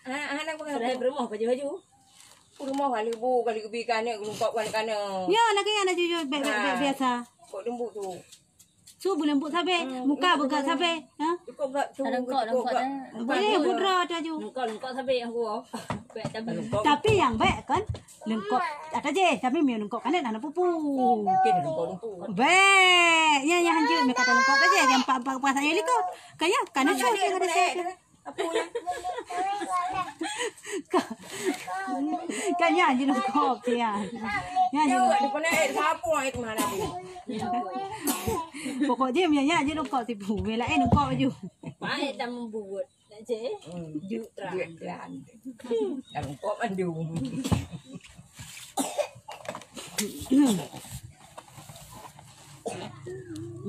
Speaker 2: Anak bukan
Speaker 3: Sudah berumah baju-baju.
Speaker 2: rumah kali bu kali kebikan ni lengkap kan.
Speaker 1: Ya lagi yang ada jujur biasa.
Speaker 2: Kok lembut tu.
Speaker 1: So lembut sampai muka begat sampai. Ha?
Speaker 2: Cukup tak tu.
Speaker 3: Lengkap dah.
Speaker 1: Boleh budra tu.
Speaker 3: Lengkap sampai aku. Baik tapi.
Speaker 1: Tapi yang baik kan lengkap ada je tapi mio lengkap kan nak pupu.
Speaker 2: Mungkin lengkap.
Speaker 1: Baik. Ya hanjur mereka kata lengkap aja yang pak pasang ini kau. Kaya kan ada apa ya? Kan ya jadi lengkap dia. Ya
Speaker 2: Yo,
Speaker 1: jadi.
Speaker 2: di mana sapu itu mana tu.
Speaker 1: Pokoknya dia jadi lengkap tipu. Melain lengkap aja.
Speaker 3: Baik dah membuat. Nak je.
Speaker 2: Jutra. Lengkap mandung.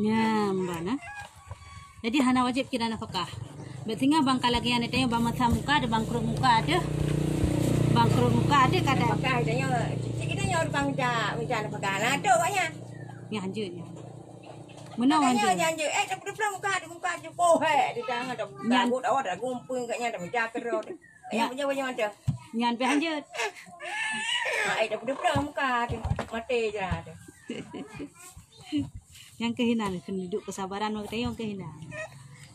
Speaker 1: Ya, mbana. Jadi hana wajib kira nafkah. Bertinggal bangka lagi yang ada bang mata muka ada bangkrut muka ada. Bangkrut muka ada kata.
Speaker 2: Pakai dia kita nyor bang minta pakai lah tu katnya.
Speaker 1: Ya hanjurnya. Mana hanjur?
Speaker 2: Janji dah pulang muka cukup di tangan dah. Dagu dah kumpul katnya dah minta kerod. Punya macam.
Speaker 1: Nyan pe hanjur.
Speaker 2: Dah pulang muka mati je dah.
Speaker 1: Yang kehinan kena duduk kesabaran waktu yang kehinan.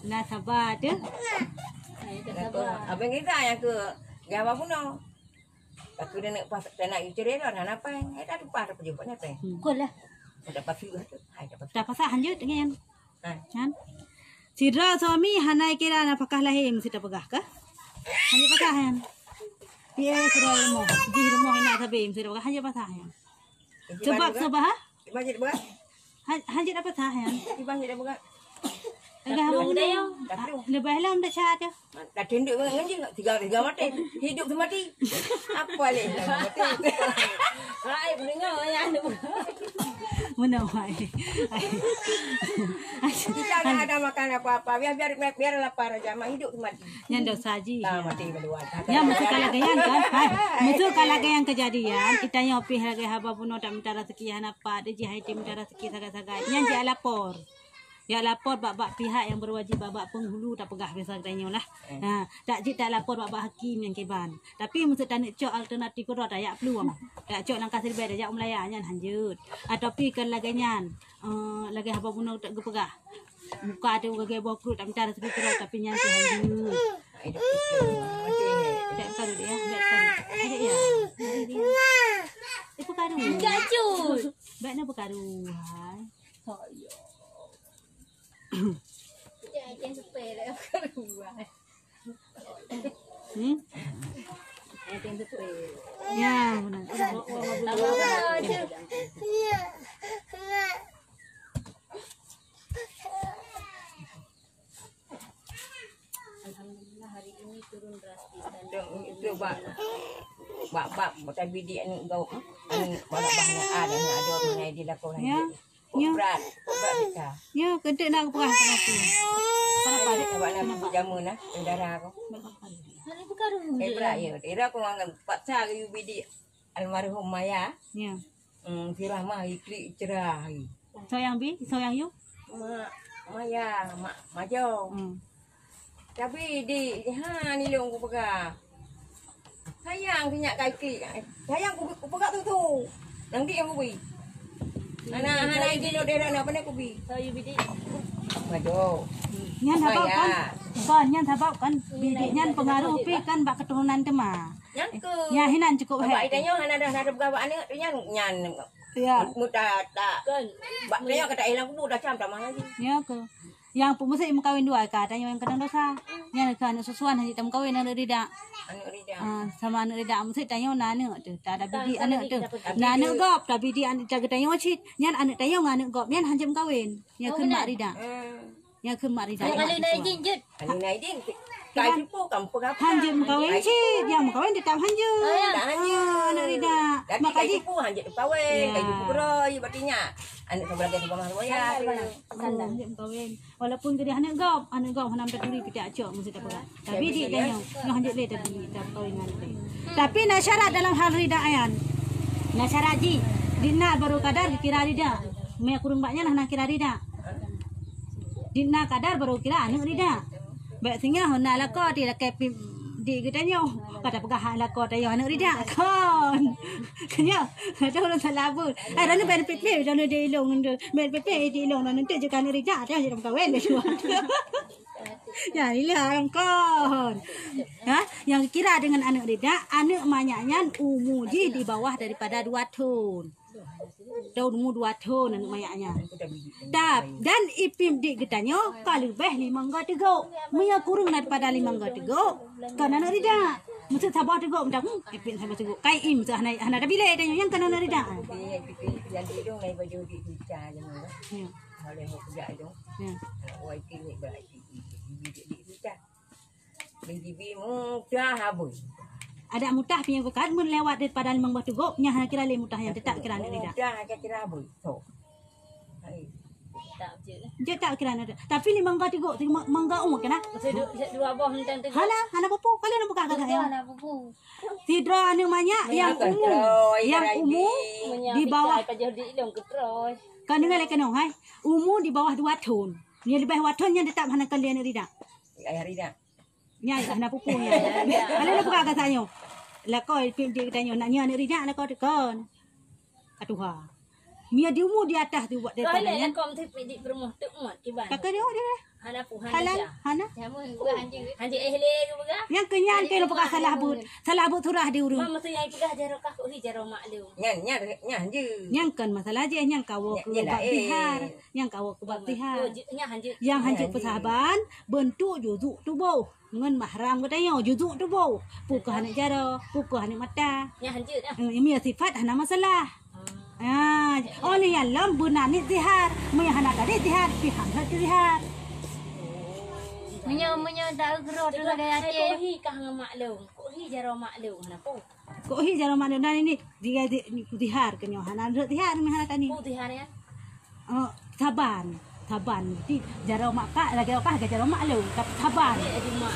Speaker 1: Nah sabar tu.
Speaker 2: Abang kita yang ke gawa pun no. Aku dah nak pas nak cerita dah apa? Dah lupa dah pergi buat apa?
Speaker 1: Kol lah.
Speaker 2: Dah pasti tu. Hai dah pasti.
Speaker 1: Dah pasal hanjur dengan.
Speaker 2: Hai.
Speaker 1: Kan? Sidra suami hanai kira nafkah lahir mesti tak pegah ke? Hanya pasal han. Dia sudah rumah. Di rumah ini ada bim sudah pegah hanya pasal han. Sebab
Speaker 2: Masjid buat.
Speaker 1: hanjur apa pasal han?
Speaker 2: Di masjid dah buat.
Speaker 1: Agak apa benda yang lebih lah dah cakap.
Speaker 2: Dah tinduk dengan je tiga mati. Hidup tu mati. Apa leh mati.
Speaker 3: Baik dengar yang
Speaker 1: Mana wai.
Speaker 2: Kita tak ada makan apa-apa. Biar lapar aja. Mak hidup tu mati.
Speaker 1: Yang dah saji.
Speaker 2: Tak mati berdua.
Speaker 1: Ya mesti kalagayan kan. Hai, mesti kalagayan kejadian. Kita yang opih lagi haba puno tak minta rezeki apa. Dia jihai tim minta rezeki sagai-sagai. Yang dia lapor. Ya lapor bab pihak yang berwajib bab penghulu tak pegah biasa katanya lah. Ha, tak lapor bab hakim yang keban. Tapi mesti tak nak cok alternatif ko dah yak peluang. Tak cok langkah serba dah yak melayannya hanjut. Ataupun kan laganyan lagi apa pun tak pegah. Muka tu gage bokrut tak minta rezeki ko tapi nyanti hanjut. Tak kadu dia, tak kadu. Ada ya. Itu kadu.
Speaker 3: Gacut.
Speaker 1: Baik nak berkaruan.
Speaker 3: Saya. Jangan sepele keluar. Yang sepele.
Speaker 1: Ya, benar.
Speaker 3: Alhamdulillah hari ini turun drastis dan
Speaker 2: Itu bab bukan bidik engkau banyak ada mana dia lakukan.
Speaker 1: Ya. Ya.
Speaker 2: Berat kita.
Speaker 1: Ya, kedek nak perah kenapa?
Speaker 2: Kenapa dia tak nak pijama nah darah aku.
Speaker 3: hari berkarung.
Speaker 2: Berat ya. Dia aku angan paksa ke bidik almarhum Maya.
Speaker 1: Ya.
Speaker 2: Firah mah ikli cerah.
Speaker 1: Sayang bi, sayang you.
Speaker 2: Maya, majo. Tapi di ni long aku pegang. Sayang minyak kaki. Sayang aku pegang tu. Nanti yang aku beli. Anak ini dia nak apa nak aku beli.
Speaker 3: Saya bidik.
Speaker 2: Majo.
Speaker 1: Nyan habaq kan. Kan nyan habaq kan bidiknya pengaruh pi kan bak keturunan tema.
Speaker 2: Yang ke.
Speaker 1: Ya hinan cukup
Speaker 2: Bak
Speaker 1: hai.
Speaker 2: itanya hana dah ada berapa anak nyan.
Speaker 1: Ya.
Speaker 2: Muda tak.
Speaker 3: Kan.
Speaker 2: Bak dia kata hilang aku dah cam tak mah lagi.
Speaker 1: Ya ke. Yang pemusik mau kawin dua katanya yang kadang dosa. Yang kan susuan hanya tem kawin anak rida.
Speaker 2: Anak rida.
Speaker 1: Sama anak rida musik tanya nana tu. Tak ada bidik anak tu. Nana gop tak bidik anak jaga tanya cit. Nyan anak tanya anak gop nyan hanjam kawin. Yang kun mak rida. Yang kun mak rida.
Speaker 3: Kalau dah jinjut.
Speaker 2: Anak naik dia. Kai tipu kampung apa?
Speaker 1: Hanjam kawin cit. Yang mau kawin tetap hanjam.
Speaker 2: Tak hanya
Speaker 1: Anak rida.
Speaker 2: Jadi
Speaker 1: Maka
Speaker 2: kai
Speaker 1: ji.
Speaker 2: tipu hanjat kawin, kai tipu beroy berartinya. Anak sebelah dia rumah saya.
Speaker 1: Hanjam kawin. Walaupun dia anak gop hanam terturi piti acok mesti tak pegat. Tapi dia tanya yang hanjam le tadi tak kawin dengan dia. Tapi nasyarat dalam hal rida ayan. Nasyarat ji. Dina baru kadar kira rida. Me kurung baknya nah kira rida. Dina kadar baru kira anak rida. Baik singa hona la ko di la kepi di gedanyo pada pegah la ko tayo anak rida kon. Kenya ada orang salah pun. Ada ni ben pepe jangan dia ilong ben pepe di ilong nanti je kan rida dia jadi kawin dia. Ya inilah yang kon. Ha, yang kira dengan anak rida, anak manyaknya umur di bawah daripada 2 tahun. Daun umur 2 tahun anak manyaknya. Dan ipim di getanyo kalau lebih 5 tegok. Mia kurang daripada 5 tegok. Kan anak rida. Mesti sabar tegok mendak ipim sama tegok. Kai im hana ada bilik tanyo yang kan anak rida.
Speaker 2: Yang di dong naik baju di hujan jangan.
Speaker 1: Ya.
Speaker 2: Boleh mau kerja dong.
Speaker 1: Ya.
Speaker 2: Wai kini berarti di hujan. Bibi mudah habis.
Speaker 1: Ada mutah punya bekat mun lewat daripada 5 tegok nya kira le mutah yang tetap kira anak rida.
Speaker 2: Mudah aja kira habis. So. Hai.
Speaker 3: Tak je lah.
Speaker 1: Dia tak kira anak rida. Tapi 5 tegok 5 umur kena.
Speaker 3: Masa dua buah hentan tu.
Speaker 1: Hana popo kalian nak buka kakak ya.
Speaker 3: Nak bubu.
Speaker 1: Tidra anu banyak yang umum. Yang umum di bawah
Speaker 3: Pajah di ilong ketros.
Speaker 1: kan dengar lek kenong hai. Umur di bawah 2 tahun. Ni lebih 2 tahun yang tetap hana kalian rida.
Speaker 2: Ayah Rida.
Speaker 1: Nya hana popo nya. Kalian nak buka kakaknya. Lah kau pim dia tanya nak nya rida nak kau tekan. Atuha. Mia di umur di atas tu buat
Speaker 3: Kalau
Speaker 1: daripada
Speaker 3: yang
Speaker 1: nya.
Speaker 3: kau tu pergi rumah tu mat kiban.
Speaker 1: Kakak dia dia.
Speaker 3: Hana puhan
Speaker 1: Halal
Speaker 3: aja.
Speaker 1: hana.
Speaker 3: Jamu bukan anjing. Anjing ehle ke bukan?
Speaker 1: Yang kenyan ke buka salah but. Salah but surah di urung.
Speaker 3: Mama tu yang pegah jarokah kau hi jaro mak lu.
Speaker 2: Nyan je.
Speaker 1: Yang kan masalah je yang kau ke
Speaker 2: Ya, ya,
Speaker 1: baktihar. Yang kau ke baktihar.
Speaker 3: Nya hanjut.
Speaker 1: Yang hancur persahaban bentuk juzuk tubuh ngan mahram katanya juzuk tubuh pukul hanak jara pukul hanak mata
Speaker 3: Nya hanjut dah.
Speaker 1: ini sifat hana masalah oleh yang lam bunani zihar mai hana tadi zihar pihak hak zihar
Speaker 3: Menyo tak gerot tu gaya kau hi kah dengan mak lu. Kau hi jaro mak lu hana pu.
Speaker 1: kok hi jara mana dan ini dia zihar kenyo hana zihar mai hana tani
Speaker 3: Pu tu hari ya.
Speaker 1: saban di jara mak kak lagi apa ke jara mak lu saban
Speaker 3: Di mak.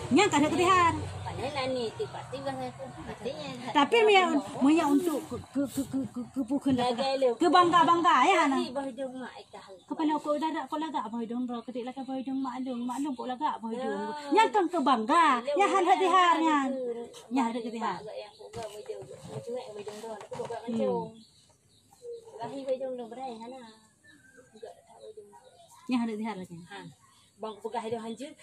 Speaker 1: nyang kada zihar
Speaker 3: Panen ni tiba-tiba artinya.
Speaker 1: tapi Mia untuk kebukan kebangga ya hana
Speaker 3: Hi bah hidung mak ikah.
Speaker 1: kepala kau dah kau lagak apa hidung ro ketik lagak apa hidung maklum kau lagak apa hidung yang kan kebangga ya hal hadiharnya ya ada ketihar
Speaker 3: Yang kau gak hidung. Macam mana hidung ro? Aku buat macam. Lahi hidung ro berai hana. Enggak tahu hidung.
Speaker 1: ya ada ketihar lagi
Speaker 3: Ha. Bang pegah hidung hanjut.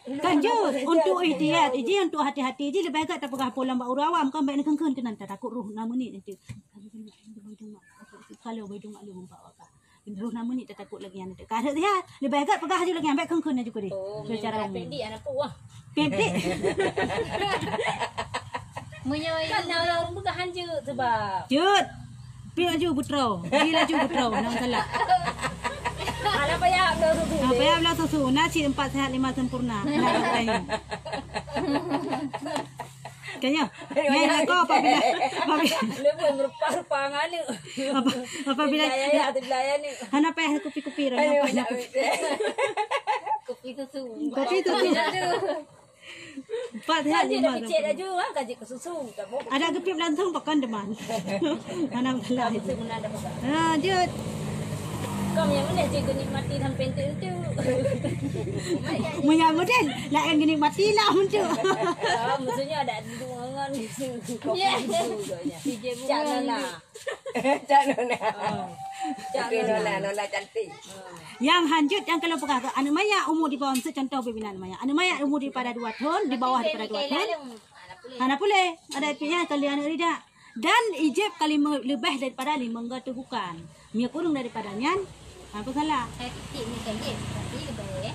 Speaker 1: Kan je untuk ihtiyat, je untuk hati-hati je lebih agak tak pegah pola mbak urawam kan baik nak kengkun tu nanti takut roh 6 minit nanti. Kalau baidung mak lu membawa ka. Roh 6 minit tak takut lagi yang nanti. Kada dia lebih agak pegah je lagi ambil kengkun aja dia.
Speaker 3: Oh,
Speaker 1: Secara umum.
Speaker 3: pendek anak puah.
Speaker 1: Pendek.
Speaker 3: Menyoi kan orang bukan hanja sebab.
Speaker 1: Jut. Pi laju putra. Pi laju putra nang salah.
Speaker 3: Ala payah dah tu.
Speaker 1: Apa ya belah susu nasi 4 sehat 5 sempurna. Nak tanya. Kayaknya. Ya kau apabila
Speaker 3: Lebih berupa-rupa ngane.
Speaker 1: apabila
Speaker 3: Ya belayar ni.
Speaker 1: hana payah kupi-kupi ran apa nak
Speaker 3: Kopi susu.
Speaker 1: kopi tu tu 4 sehat
Speaker 3: Dia
Speaker 1: 5
Speaker 3: dah picit dah juga kaji ke susu. Tak mau.
Speaker 1: ada kepip langsung pakan deman. Hana belah itu.
Speaker 3: Susu mana dah pegang.
Speaker 1: Ha Jut.
Speaker 3: Kau yang mana cikgu nikmati sampai tu.
Speaker 1: Munya model lah yang gini mati lah muncul.
Speaker 3: Maksudnya ada duangan di sini. Kopi Cak Nona.
Speaker 2: Cak Nona. Cak Nona cantik.
Speaker 1: Yang hanjut yang kalau pegah anak maya umur di bawah contoh pimpinan maya. Anak maya umur daripada 2 tahun, di bawah daripada 2 tahun. Anak boleh ada pihak kali anak tidak. Dan ijab kali lebih daripada 5 tu bukan. Mia kurung daripada nyan. Apa salah?
Speaker 3: Kecil ni kan dia. Tapi lebih.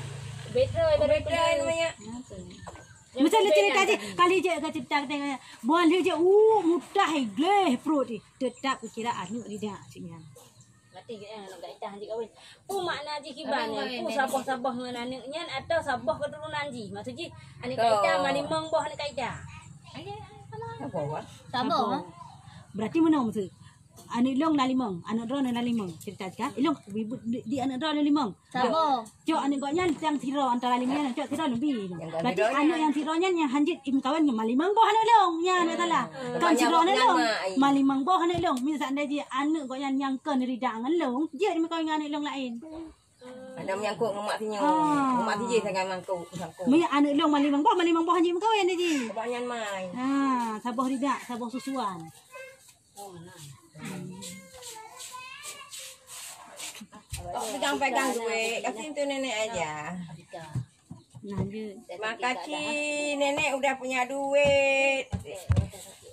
Speaker 3: Better
Speaker 2: namanya.
Speaker 1: Misalnya cerita je kali je ke cerita tengok buan dia je mudah gleh perut ni. Tetap kira anu dia sini.
Speaker 3: Mati ke yang nak gaitah haji kahwin. Pu makna haji kiban ni. Pu sabah-sabah dengan anaknya atau sabah keturunan haji. Maksudnya anak gaitah mani mengboh anak gaitah.
Speaker 2: Apa wah?
Speaker 3: Sabah.
Speaker 1: Berarti mana maksud? Anak long na limang, anak dro na limang. Cerita ka? Ilong di anak dro na limang.
Speaker 3: Sabah.
Speaker 1: Cok anak goknya yang tiro antara limang cok tiro lebih. Berarti anak yang tironya yang hanjit im kawan yang malimang boh anak long. Ya nak salah. Kan tiro anak long. Malimang boh anak long. Misal anda je anak goknya yang kan rida ngan long, dia di kawin anak long lain.
Speaker 2: Ada menyangkut dengan mak tinyo. Mak tinje sangat mangkuk sangkuk.
Speaker 1: Maya anak long malimang boh hanjit im kawin dia.
Speaker 2: Kebanyakan mai.
Speaker 1: Ha, sabah rida, sabah susuan.
Speaker 2: Pegang duit. Kasih tu nenek aja.
Speaker 1: Nah je.
Speaker 2: Makasih nenek udah punya duit.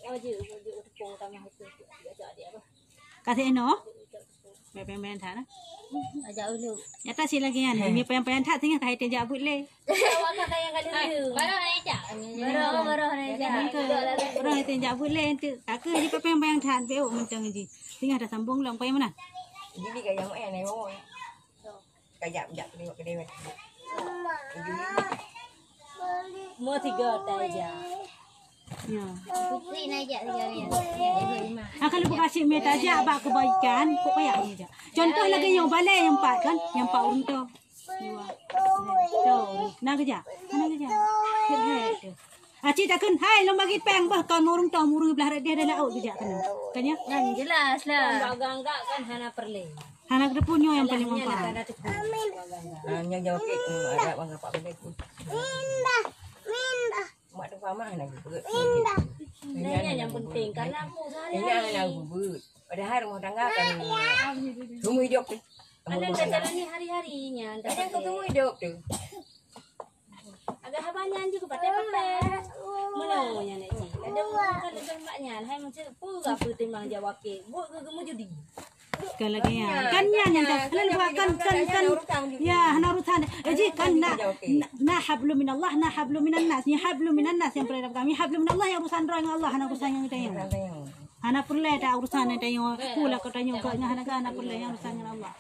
Speaker 3: Oh je tepung tanah itu. Ajak dia apa?
Speaker 1: Kasih eno. Bayan thả đó.
Speaker 3: Ajak dulu.
Speaker 1: Nyata sih lagi kan. Ini bayan thả tinggal kahit dia abut le.
Speaker 3: Awak kata yang kali ni. Baru nak ajak. Baru nak ajak.
Speaker 1: Orang itu dia abut le tu. Aku di bayan thả beo mencang ji. Tinggal ada sambung long payah mana?
Speaker 2: Jadi kayak mak ni oh. Kayak jak ke dia.
Speaker 3: Mau 3 tak ajak.
Speaker 1: Ya.
Speaker 3: Putri nak ajak 3 ni.
Speaker 1: Kalau berkasih meta aja abak kebaikan, kok payah aja. Contoh lagi yang balai yang 4 kan, yang 4 orang tu. Nak kerja? Nak kerja? Kerja. Acik takkan, hai, lo bagi peng bah kau murung tau murung belah dia dah laut kerja kan? Kan ya?
Speaker 3: Yang jelas lah. Enggak kan hana perle.
Speaker 1: Anak dia punya yang paling mampu.
Speaker 2: Hanya jauh ke ada bang apa benda tu. Mak tu pamah nak beut.
Speaker 3: Ini yang penting karena aku sehari.
Speaker 2: Ini nak beut. Padahal rumah tangga kan. Semua hidup tu.
Speaker 3: Ada jalani hari-harinya.
Speaker 2: Ada kau semua hidup tu.
Speaker 3: Agak habanyan juga pakai-pakai. Menaunya nak ji. Ada kalau maknya hai macam apa timbang jawab ke. Buat ke kamu judi.
Speaker 1: Sekali lagi ya. Kan yang dah. Kan ya, hana urusan. Ji kan na hablu min Allah, na hablu minan nas. Ni hablu minan nas yang perintah kami. Hablu min Allah yang urusan dengan Allah, hana urusan yang kita yang. Hana perlu ada urusan yang tanya. Pula kau tanya kau hana perlu yang urusan dengan Allah.